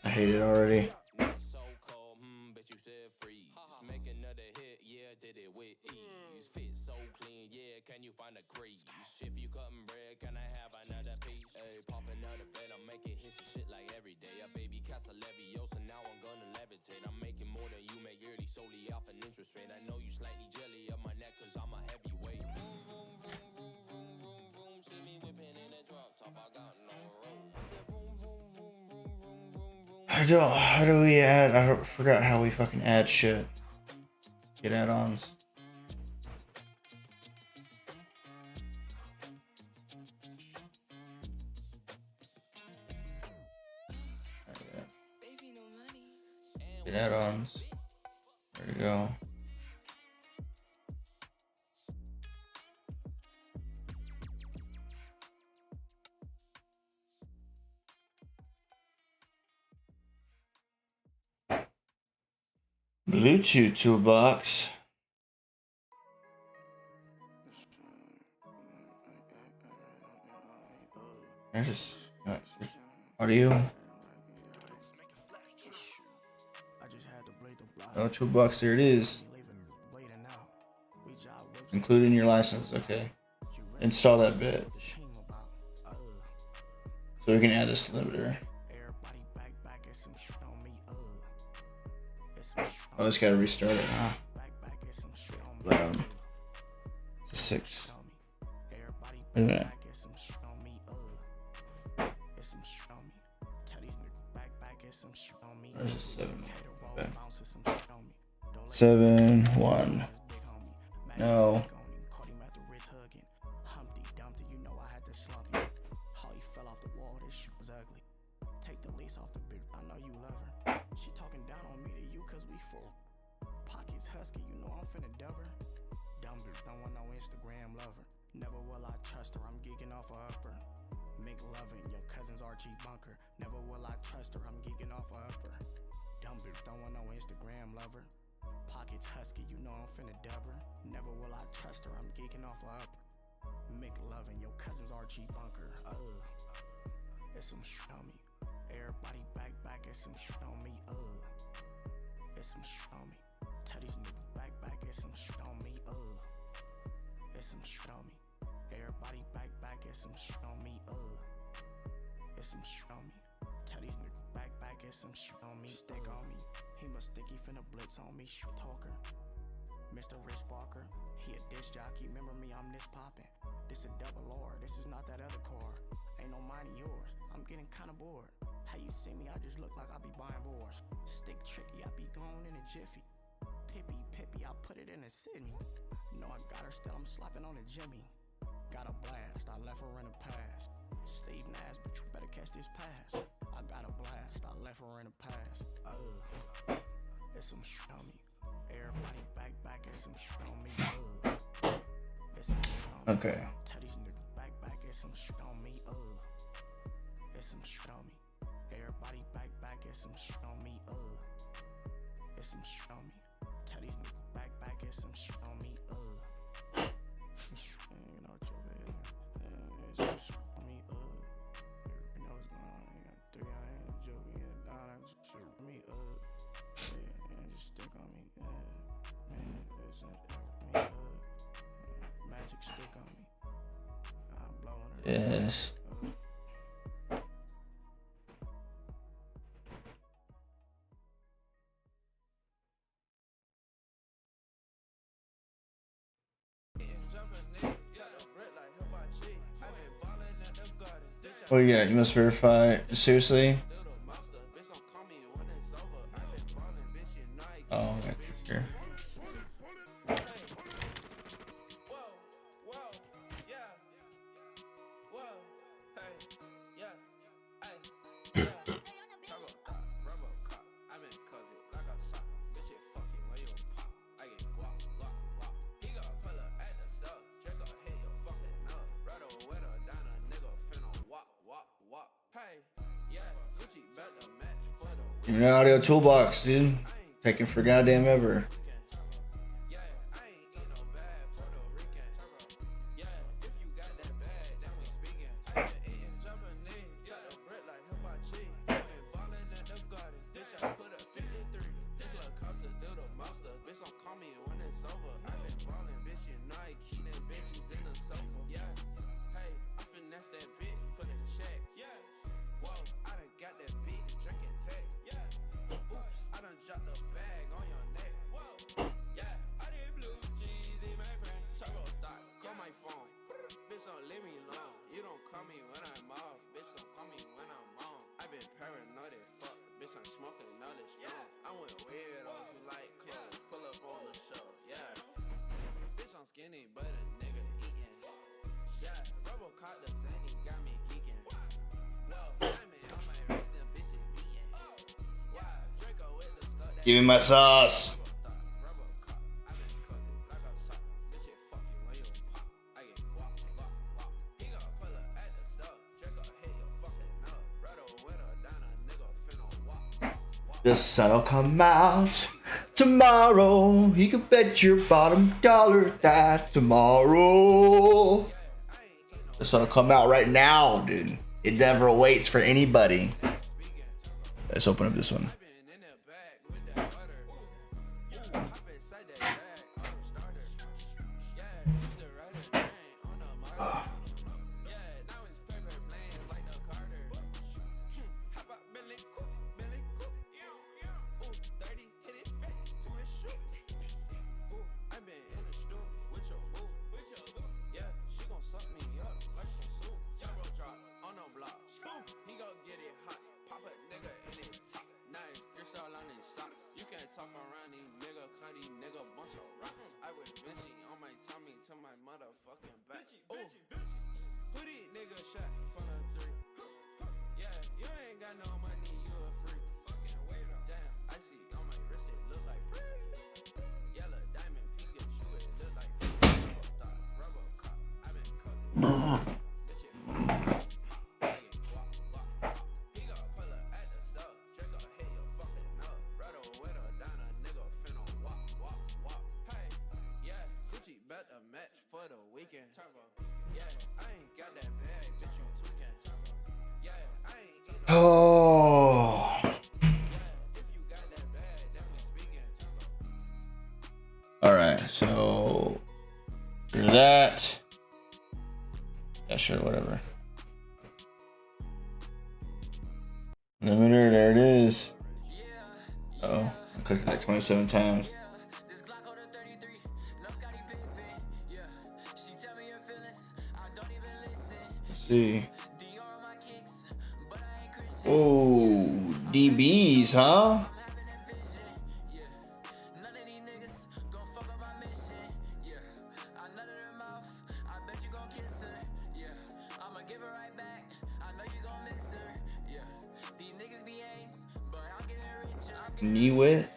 I hate it already. Net so cold, bitch, you said freeze. Just make another hit, yeah, did it with ease. Fit so clean, yeah, can you find a crease? If you cutting bread, can I have another piece? Hey, popping out of bed, I'm making hits and shit like every day. A baby cast a Leviosa, now I'm gonna levitate. I'm making more than you make yearly, solely off an interest rate. I know you slightly jelly of my neck, cause I'm a heavyweight. Vroom, vroom, vroom, vroom, vroom, vroom, vroom. See me whipping in a drop top, I got no room. I said vroom, vroom, vroom, vroom, vroom, vroom, vroom. How do we add? I forgot how we fucking add shit. Get add-ons. Get add-ons. There we go. Bluetooth toolbox. There's audio. Oh, toolbox, there it is. Including your license, okay. Install that bit. So we can add this limiter. Oh, it's gotta restart it, huh? Loud. It's a 6. Wait a minute. There's a 7. Okay. 7, 1. No. Never will I trust her, I'm geeking off a upper. Make loving your cousin's Archie bunker. Never will I trust her, I'm geeking off a upper. Dumb bitch, don't want no Instagram lover. Pockets husky, you know I'm finna dub her. Never will I trust her, I'm geeking off a upper. Make loving your cousin's Archie bunker. It's some shit on me. Everybody back, it's some shit on me. It's some shit on me. Tell these niggas back, it's some shit on me. It's some shit on me. Everybody back, it's some shit on me. It's some shit on me. Tell these niggas back, it's some shit on me. Stick on me. He must think he finna blitz on me. Shit talker. Mr. Rich Barker. He a disc jockey. Remember me, I'm this poppin'. This a double R. This is not that other car. Ain't no mine of yours. I'm getting kinda bored. How you see me? I just look like I be buying boards. Stick tricky, I be gone in a jiffy. Pippy, I put it in a Sydney. Know I got her still, I'm slapping on a Jimmy. Got a blast, I left her in a pass. Steve Nash, but you better catch this pass. I got a blast, I left her in a pass. It's some shit on me. Everybody back, it's some shit on me. It's some shit on me. Okay. Tell these niggas back, it's some shit on me. It's some shit on me. Everybody back, it's some shit on me. It's some shit on me. Tell these niggas back, it's some shit on me. You know what your head is. It's some shit on me. You know what's going on. You got 3 hands, Joe, we got dollars, shit on me. Yeah, just stick on me. Man, it's me. Magic stick on me. I'm blowing her. Yes. Oh yeah, you must verify. Seriously? Oh, okay, sure. Give me an audio toolbox, dude. Taking for goddamn ever. Give me my sauce. The sun will come out Tomorrow, you can bet your bottom dollar that tomorrow. This gonna come out right now, dude. It never waits for anybody. Let's open up this one. Oh. All right, so there's that. Yeah, sure, whatever. Limiter, there it is. Oh, I clicked like 27 times. Let's see. Oh, DBs, huh? Knew it.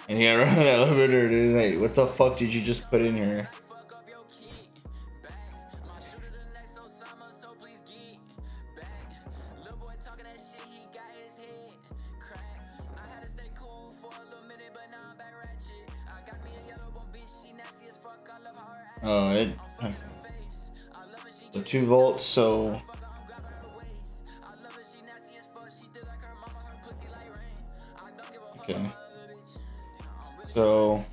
And he ran that elevator, dude. Like, what the fuck did you just put in here? Oh, it. So 2 volts, so. Okay. So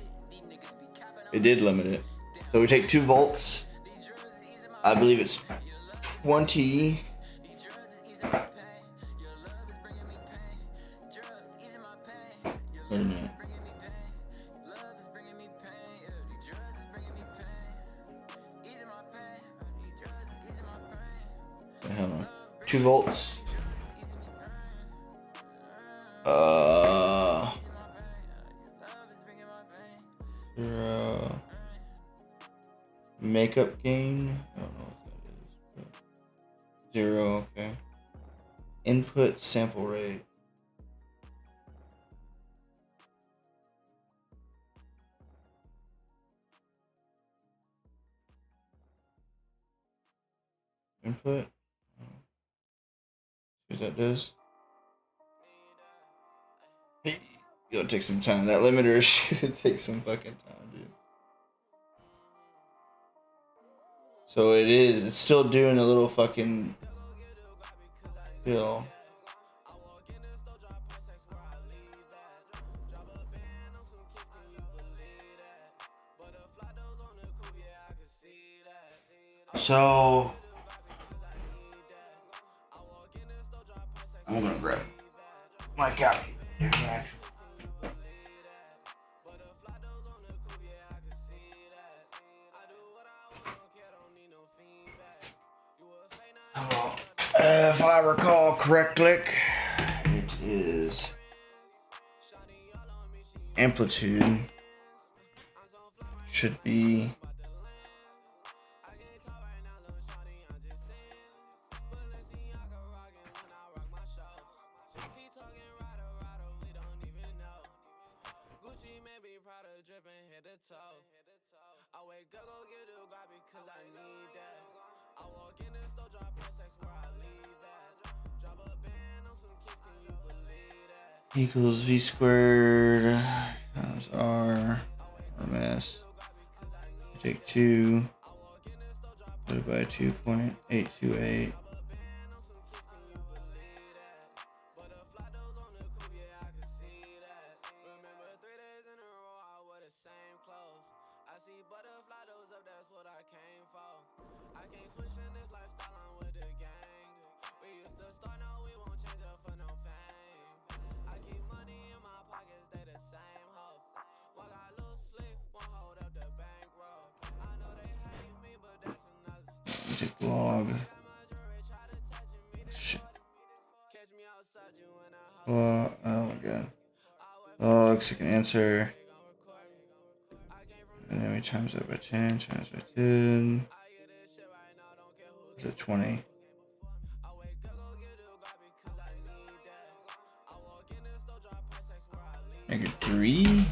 it did limit it. So we take 2 volts. I believe it's 20. Wait a minute. Okay, hold on. 2 volts. Makeup gain. I don't know what that is. 0. Okay. Input sample rate. Input. See what that does. It'll take some time. That limiter should take some fucking time, dude. So it is. It's still doing a little fucking bill. So I'm gonna grab my calculator. If I recall correctly, it is amplitude should be equals v squared times r RMS. Take 2 divided by 2.828. Take log. Shit. Oh my god. Oh, looks like an answer. And then we times that by 10, times by 10. Is it 20? Make it 3?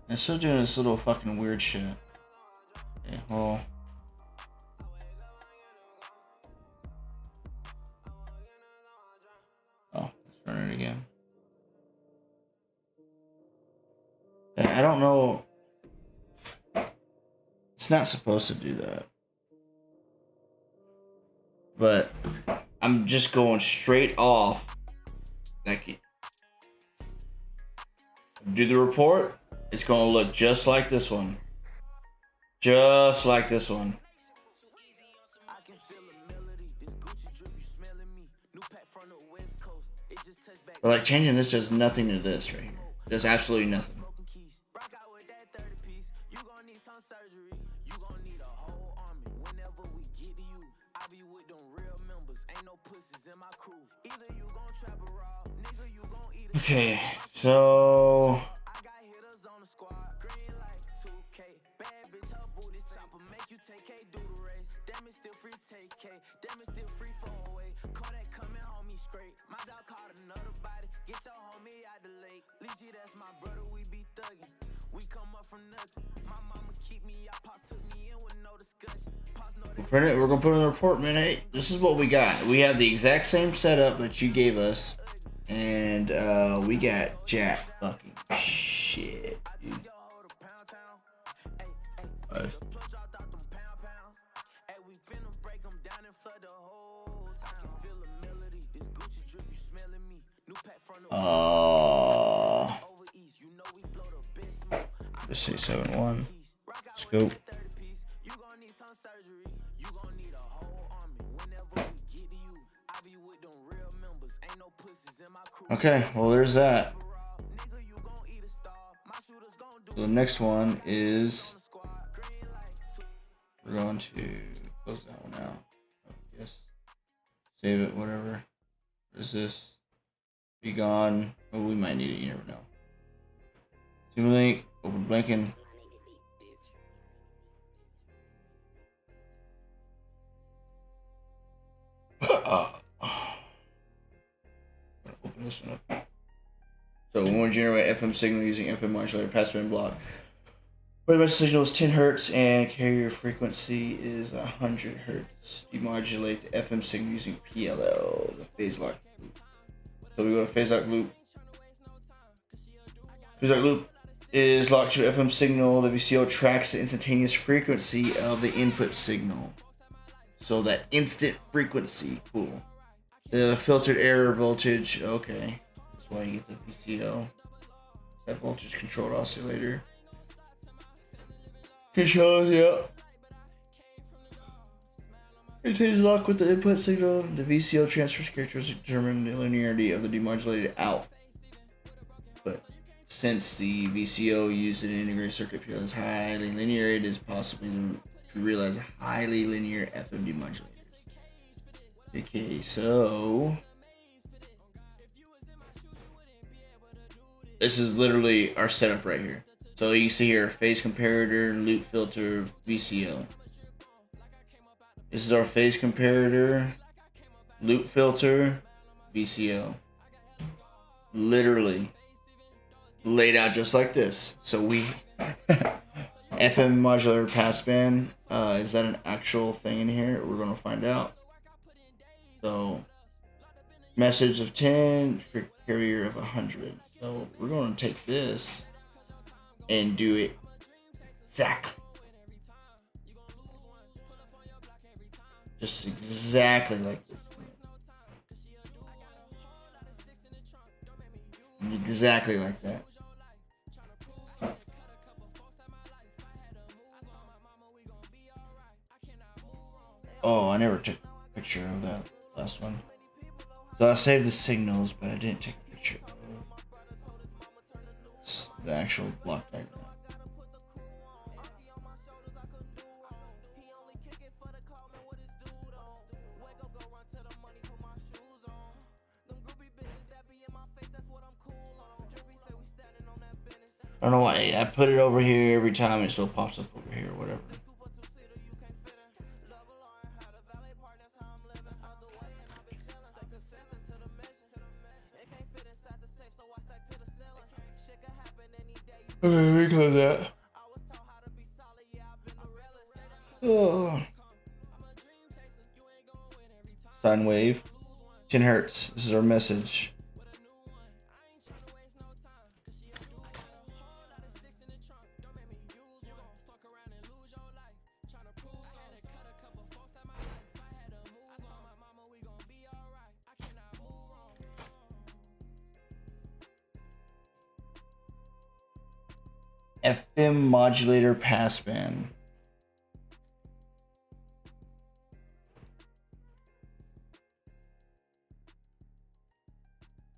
I'm still doing this little fucking weird shit. Okay, well. Oh, let's run it again. I don't know. It's not supposed to do that. But I'm just going straight off. Like, do the report. It's going to look just like this one. Just like this one. But like changing this does nothing to this right here. Does absolutely nothing. Okay, so we're gonna put in the report, man. Hey, this is what we got. We have the exact same setup that you gave us, and we got jack fucking shit, dude. Let's say 7.1 scope. Okay, well there's that. So the next one is we're going to close that one out. Yes. Save it, whatever. What is this? Be gone. Oh, we might need it, you never know. Simulink, open blanking. Open this one up. So we want to generate FM signal using FM modulator passband block. Waveform signal is 10 Hz and carrier frequency is 100 Hz. Demodulate the FM signal using PLL, the phase lock loop. So we go to phase lock loop. Phase lock loop is locked to FM signal. The VCO tracks the instantaneous frequency of the input signal. So that instant frequency, cool. The filtered error voltage, okay. That's why you get the VCO. That voltage controlled oscillator. Controls, yeah. Contains lock with the input signal. The VCO transfers characteristics determine the linearity of the demodulated out. But since the VCO used in an integrated circuit is highly linear, it is possible to realize highly linear FM demodulators. Okay, so this is literally our setup right here. So you see here, phase comparator, loop filter, VCO. This is our phase comparator, loop filter, VCO. Literally laid out just like this. So we FM modular passband, is that an actual thing in here? We're gonna find out. So message of 10, carrier of 100. So we're gonna take this and do it exactly. Just exactly like this. Exactly like that. Oh, I never took a picture of that last one. So I saved the signals, but I didn't take a picture of the actual block diagram. I don't know why I put it over here every time, it still pops up over here, whatever. Okay, let me close that. Oh. Sine wave. 10 hertz. This is our message. FM modulator passband.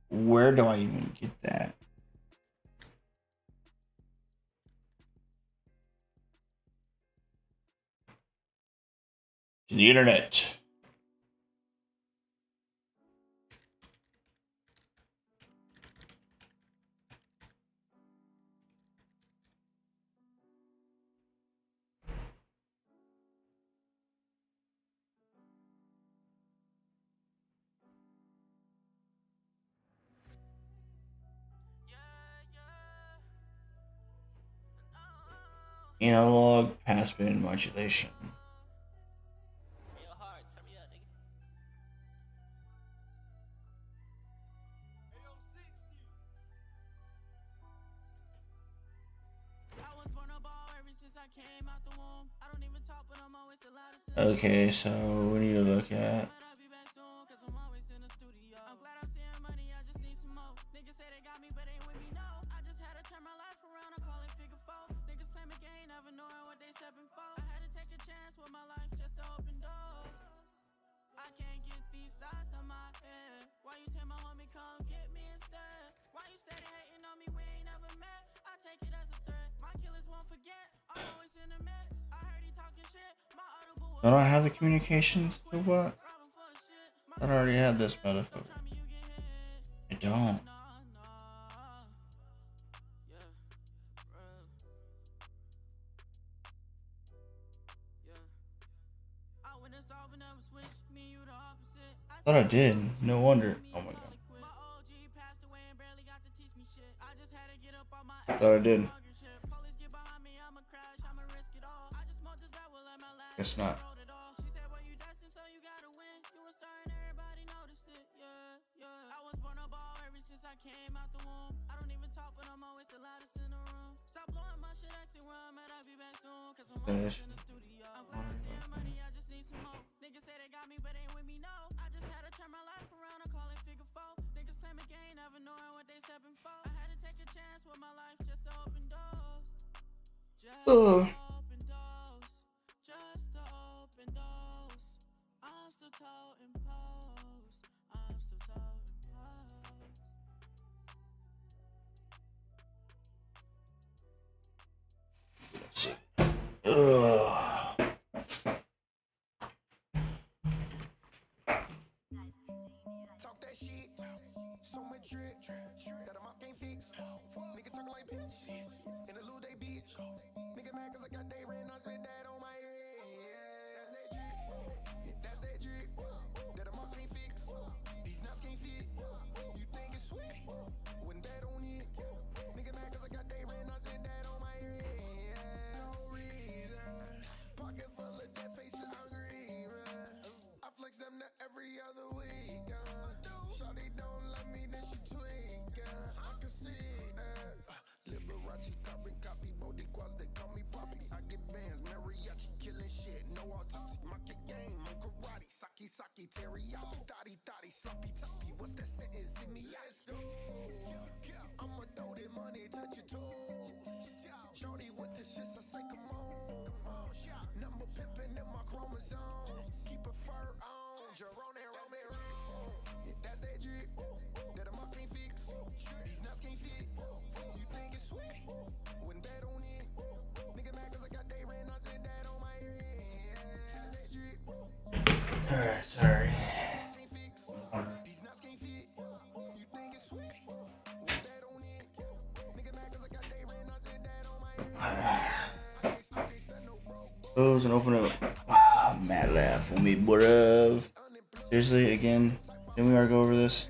Where do I even get that? To the internet. Analog passband modulation. Okay, so we need to look at don't I have the communications to what? I already had this motherfucker. I don't. Thought I did. No wonder. Oh my god. Thought I did. Guess not. Finish. trick that a mop can't fix. Nigga talk like bitch. In the loot they bitch. Nigga mad cause I got they rent, I spent that on my head. Yeah, that's that trick. That a mop can't fix. These nuts can't fit. You think it's sweet? When that on it. Nigga mad cause I got they rent, I spent that on my head. No reason. Pocket full of dead faces, hungry. I flex them to every other week. Shawty don't love me, then she tweak. I can see Liberace, copy, body quads, they call me Poppy. I get bands, mariachi, killing shit, no autopsy. Market game, on karate, saki, teriyaki, thotty, sloppy toppy. What's that sentence in me? Let's go. I'ma throw that money, touch your toes. Shorty with the shits, I say come on. Number pimpin' in my chromosomes. Keep a fur on, Jerome and Romero. Yeah, that's that drip that a mop can't fix. These nuts can't fit. You think it's sweet? When that on it. Nigga mad cause I got they rent, I spent that on my head. That's that drip. Alright, sorry. These nuts can't fit. You think it's sweet? When that on it. Nigga mad cause I got they rent, I spent that on my head. Close and open up MATLAB for me, bruv. Seriously, again, didn't we already go over this?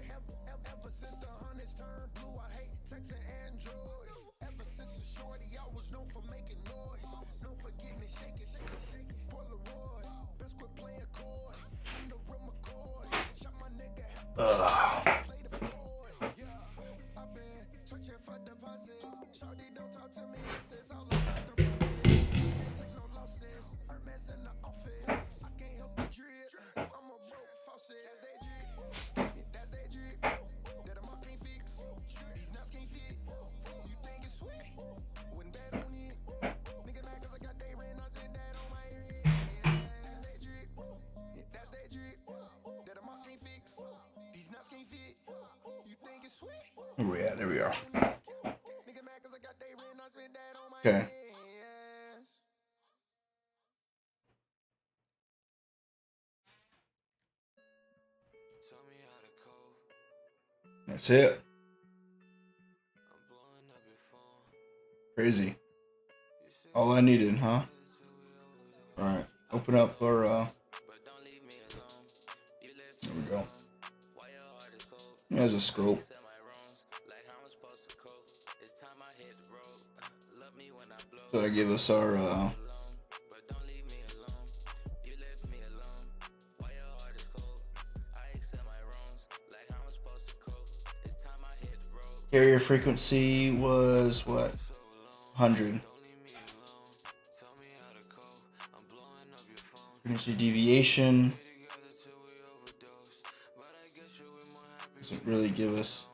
Yeah, there we are. Okay. That's it. Crazy. All I needed, huh? Alright. Open up our there we go. There's a scope. So I give us our carrier frequency was what? 100. Frequency deviation doesn't really give us.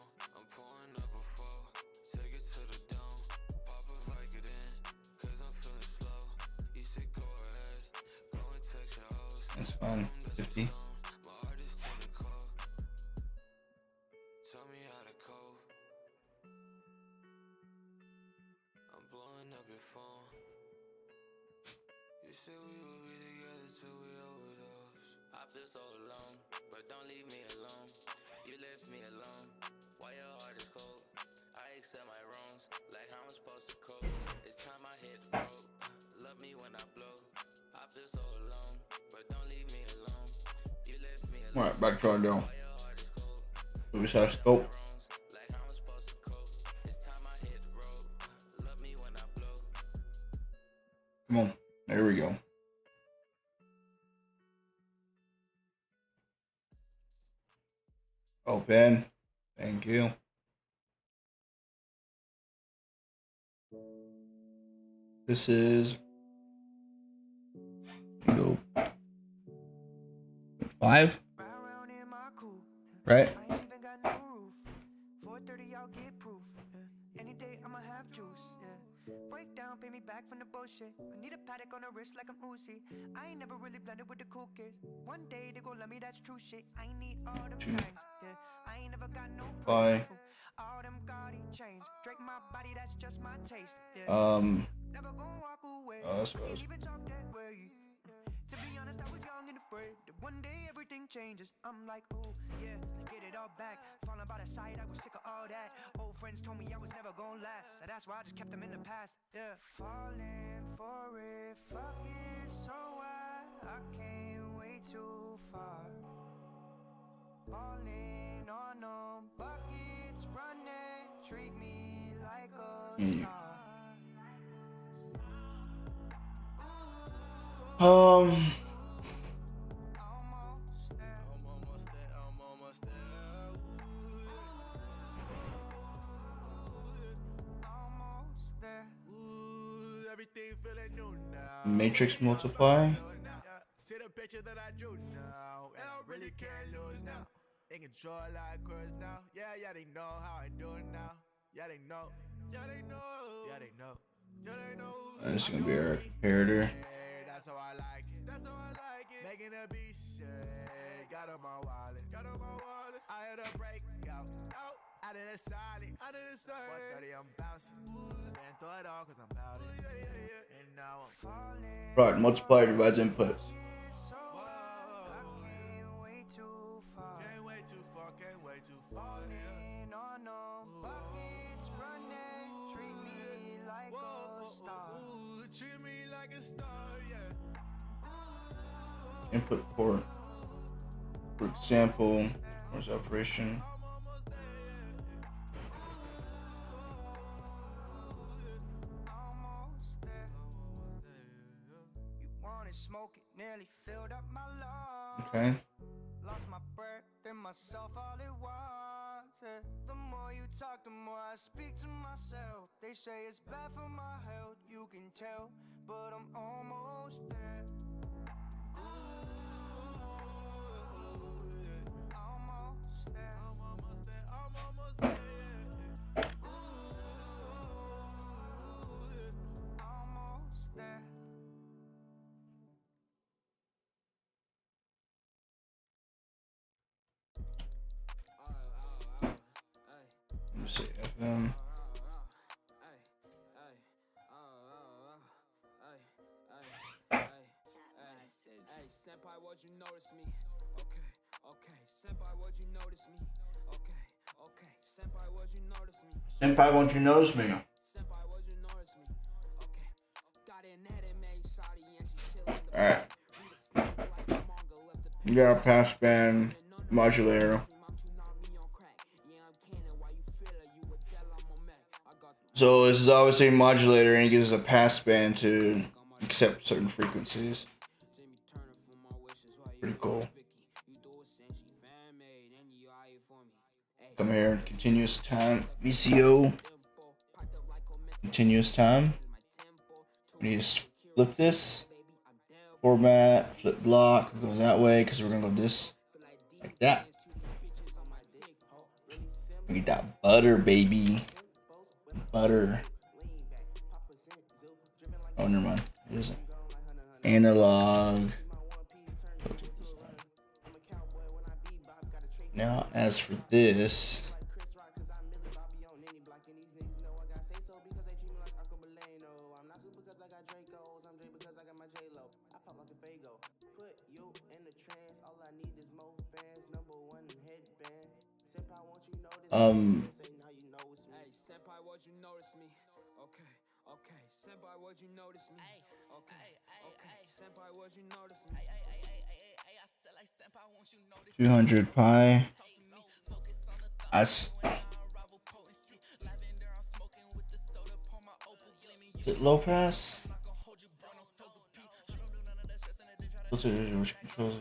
That's fine. 50. Alright, back to our demo. So we have scope. Come on, there we go. Open. Thank you. This is go 5. Right? I ain't even got no roof. 4:30, I'll get proof. Any day I'ma have juice. Break down, pay me back from the bullshit. I need a paddock on the wrist like I'm Uzi. I ain't never really blended with the cool kids. One day they gon' love me, that's true shit. I need all them bags. I ain't never got no Bye. all them gaudy chains. Drink my body, that's just my taste. Never gon' walk away. I suppose. Even talk that way. To be honest, I was young and afraid that one day everything changes. I'm like, oh yeah, get it all back. Falling by the side, I was sick of all that. Old friends told me I was never gonna last, so that's why I just kept them in the past. Yeah, falling for it, fuck it, so I came way too far. Falling on them buckets, running, treat me like a star. Matrix multiply. See the picture that I drew now, and I really can't lose now. They control like cruise now. Yeah, they know how I do it now. Yeah, they know. Yeah, they know. Yeah, they know. Yeah, they know. This is gonna be our comparator. That's how I like it. That's how I like it. Making a beat shit. Got on my wallet. Got on my wallet. I had a breakout. Out of the silence. Out of the silence. 130, I'm bouncing. Ran through it all cause I'm about it. And now I'm falling. Right, multiplier divides input. Can't wait too far. Falling on them buckets, running. Treat me like a star. Treat me like a star, yeah. Input port. For example, where's operation? Smoke it nearly filled up my lungs. Okay. Lost my breath in myself all at once. Yeah. The more you talk, the more I speak to myself. They say it's bad for my health, you can tell, but I'm almost there. Almost there. I'm almost there. I'm almost there. Almost there. Let me see FM. Senpai, would you notice me? Okay, senpai, would you notice me? Okay, senpai, would you notice me? Senpai, won't you notice me? Senpai, would you notice me? Okay, got in head and made shawty and she chillin'. Alright. We got our passband modulator. So this is obviously a modulator and it gives us a passband to accept certain frequencies. Pretty cool. Come here, continuous time, VCO, continuous time. We need to flip this, format, flip block, go that way because we're gonna go this, like that. We get that butter, baby, butter. Oh, never mind, it isn't. Analog. Now, as for this, senpai, would you notice me? Okay, senpai, would you notice me? Okay, senpai, would you notice me? 200 pi. That's is it low pass? Filter which controls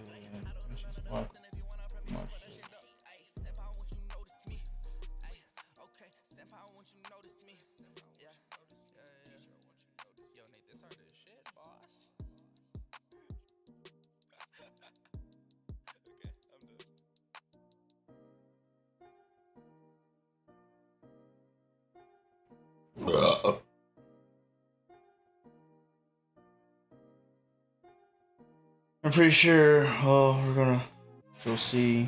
I'm pretty sure, well, we're gonna go see.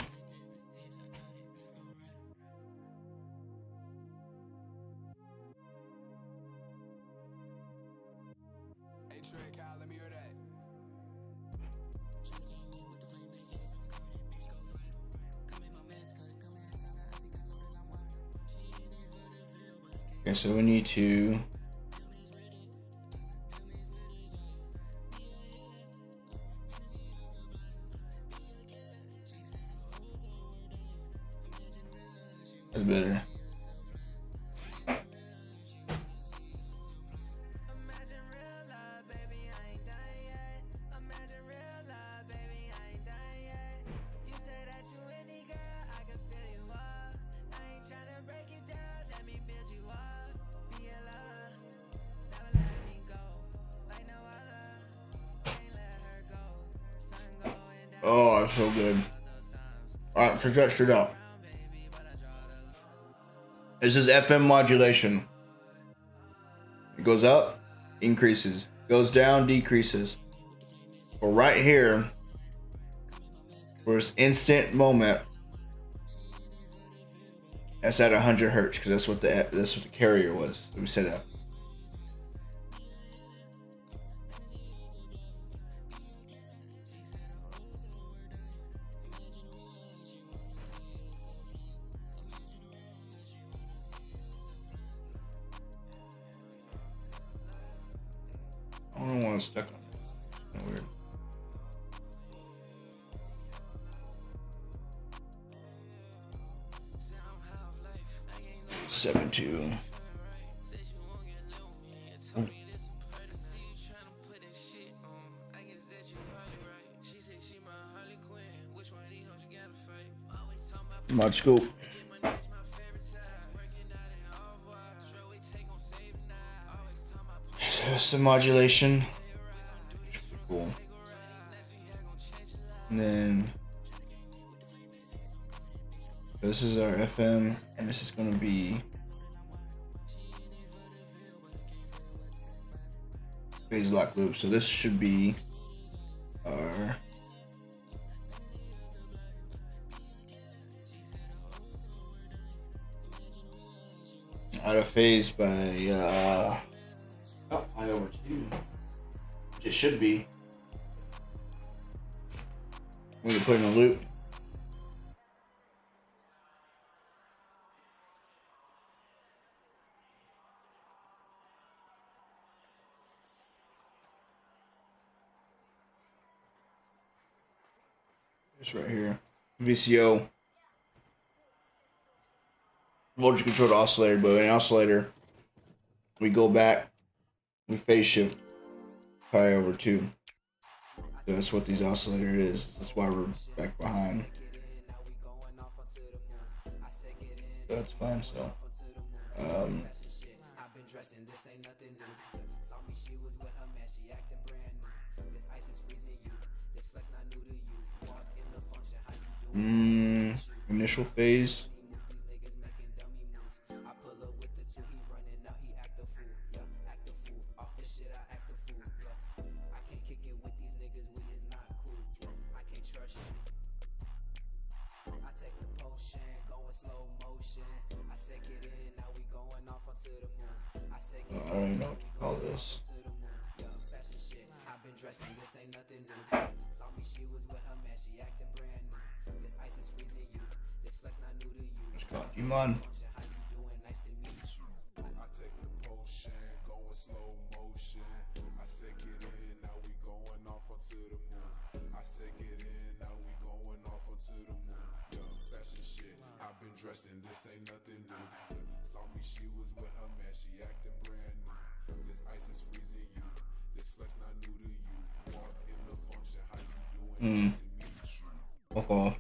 Okay, so we need to that's better. Oh, that's so good. Alright, check that shit out. This is FM modulation. It goes up, increases. Goes down, decreases. But right here, for this instant moment, that's at 100 hertz because that's what the carrier was that we set up. I don't want to stuck on it. Kind of weird. Seven two. Mod scope. So the modulation. Cool. And then this is our FM, and this is going to be phase lock loop. So this should be our out of phase by I over 2. It should be. We're gonna put in a loop. Just right here. VCO. Voltage controlled oscillator, but in an oscillator, we go back, we phase shift pi over 2. So that's what these oscillator is. That's why we're back behind. So that's fine. So, initial phase. I don't even know what to call this. Let's call it Gmod. Dressing, this ain't nothing new. Saw me, she was with her man, she acting brand new. This ice is freezing you. This flex not new to you. Walk in the function, how you doing? Fuck off.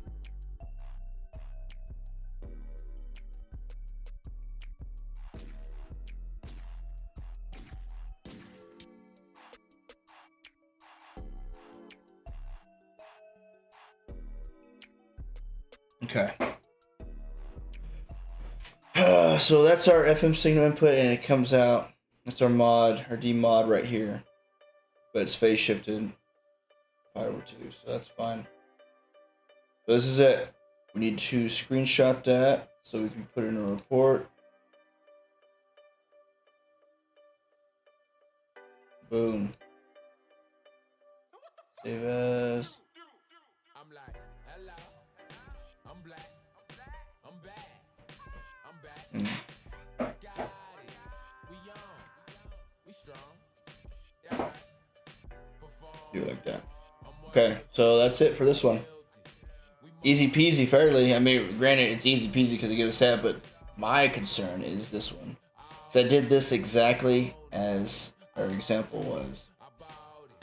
Okay. So that's our FM signal input, and it comes out. That's our mod, our D mod right here. But it's phase shifted pi over 2, so that's fine. So this is it. We need to screenshot that so we can put it in a report. Boom. Save as. I'm like, hello, I'm black, I'm back, I'm back. Got it. Do it like that. Okay, so that's it for this one. Easy peasy, fairly. I mean, granted, it's easy peasy because it gives us that, but my concern is this one. So I did this exactly as our example was,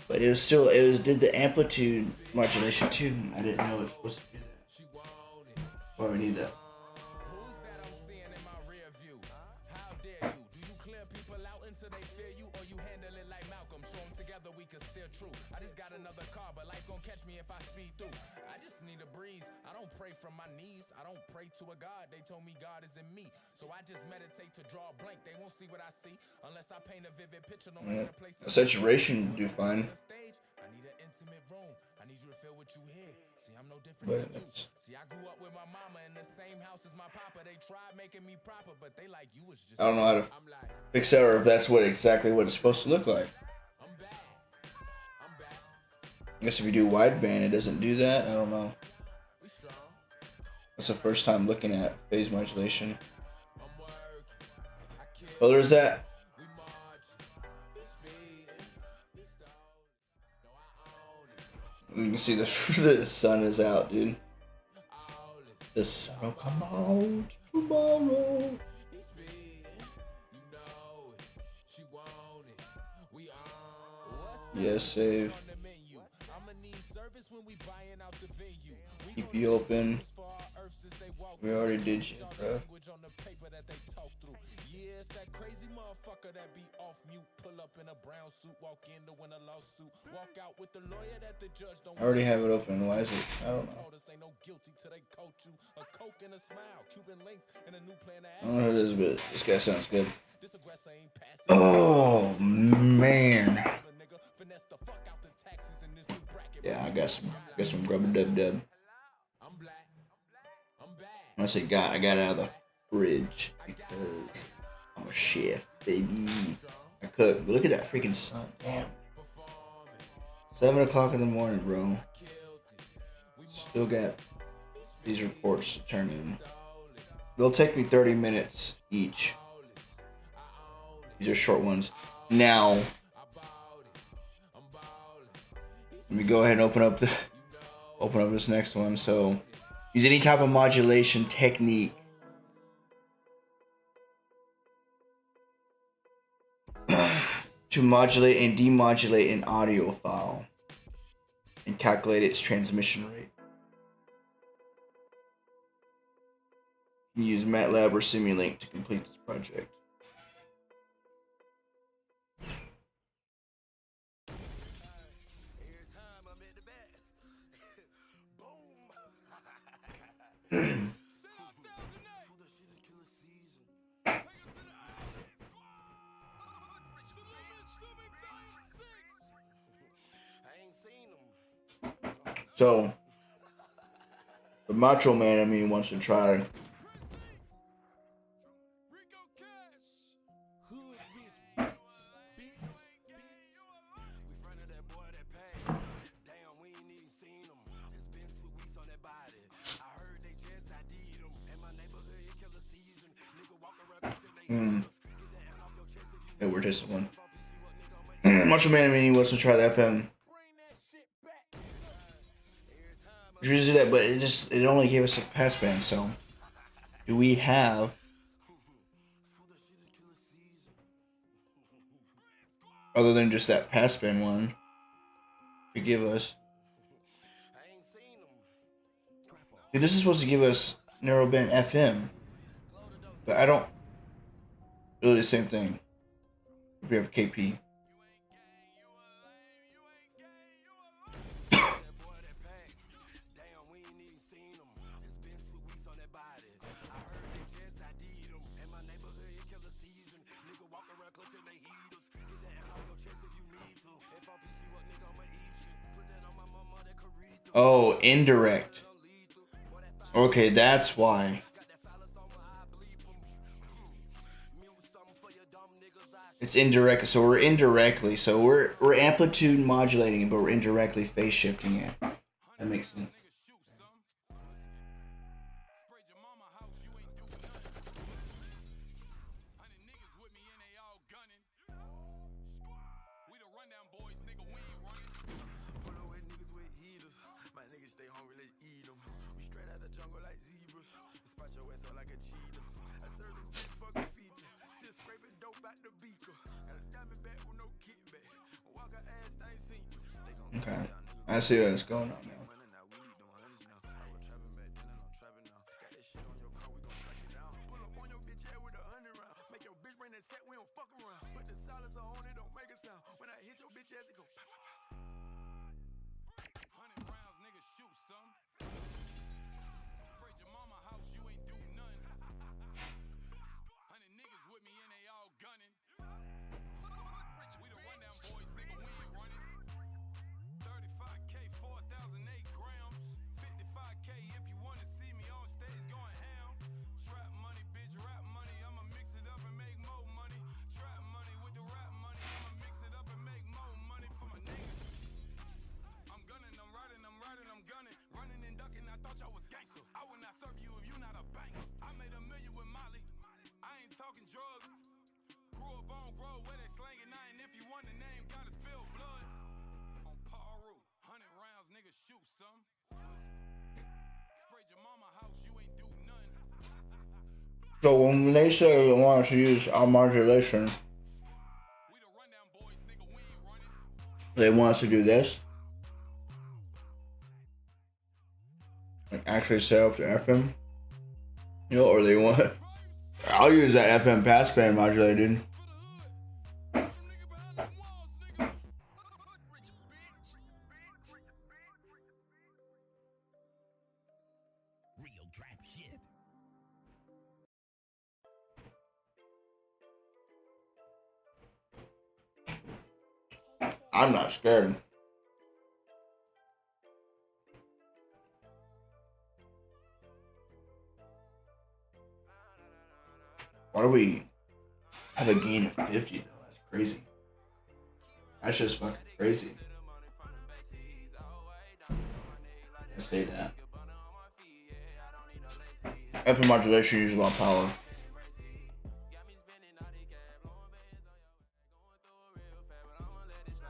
but it was still, did the amplitude modulation too. I didn't know it was supposed to do that. Why we need that? Who's that I'm seeing in my rear view? How dare you? Do you clear people out until they fear you, or you handle it like Malcolm? Show them together we can steer true. I just got another car, but life gon' catch me if I speed through. I just need a breeze. I don't pray from my knees. I don't pray to a God. They told me God is in me. So I just meditate to draw a blank. They won't see what I see unless I paint a vivid picture. No matter the place. Saturation do fine. I need an intimate room. I need you to feel what you hear. See, I'm no different than you. See, I grew up with my mama in the same house as my papa. They tried making me proper, but they like you was just. I don't know how to fix that, or if that's exactly what it's supposed to look like. I guess if you do wideband, it doesn't do that. I don't know. That's the first time looking at phase modulation. Well, there's that. You can see the sun is out, dude. The sun will come out tomorrow. Yes, save. Keep you open. We already did shit, bro. Yes, that crazy motherfucker that be off mute, pull up in a brown suit, walk in to win a lawsuit, walk out with the lawyer that the judge don't. I already have it open. Why is it? I don't know. I don't know who it is, but this guy sounds good. Oh man. Yeah, I got some rubber dub. When I say I got it out of the fridge because I'm a chef, baby. I cook. But look at that freaking sun. Damn. 7 o'clock in the morning, bro. Still got these reports to turn in. They'll take me 30 minutes each. These are short ones. Now, let me go ahead and open up this next one. So, use any type of modulation technique to modulate and demodulate an audio file and calculate its transmission rate. You can use MATLAB or Simulink to complete this project. So, the Macho Man in me wants to try Yeah, we're just one. Macho Man in me wants to try the FM. We should do that, but it only gave us a passband, so do we have other than just that passband one to give us? See, this is supposed to give us narrowband FM, but I don't really the same thing. We have KP. Oh, indirect. Okay, that's why. It's indirect, so we're indirectly, so we're amplitude modulating it, but we're indirectly phase shifting it. That makes sense. Okay. I see what's going on now. So when they say they want us to use our modulation, they want us to do this. Like actually set up the FM. You know, or they want... I'll use that FM passband modulator, dude. I'm not scared. Why do we have a gain of 50 though? That's crazy. That's just fucking crazy. I say that. FM modulation uses a lot of power.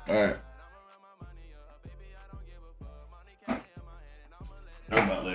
Alright. How about later?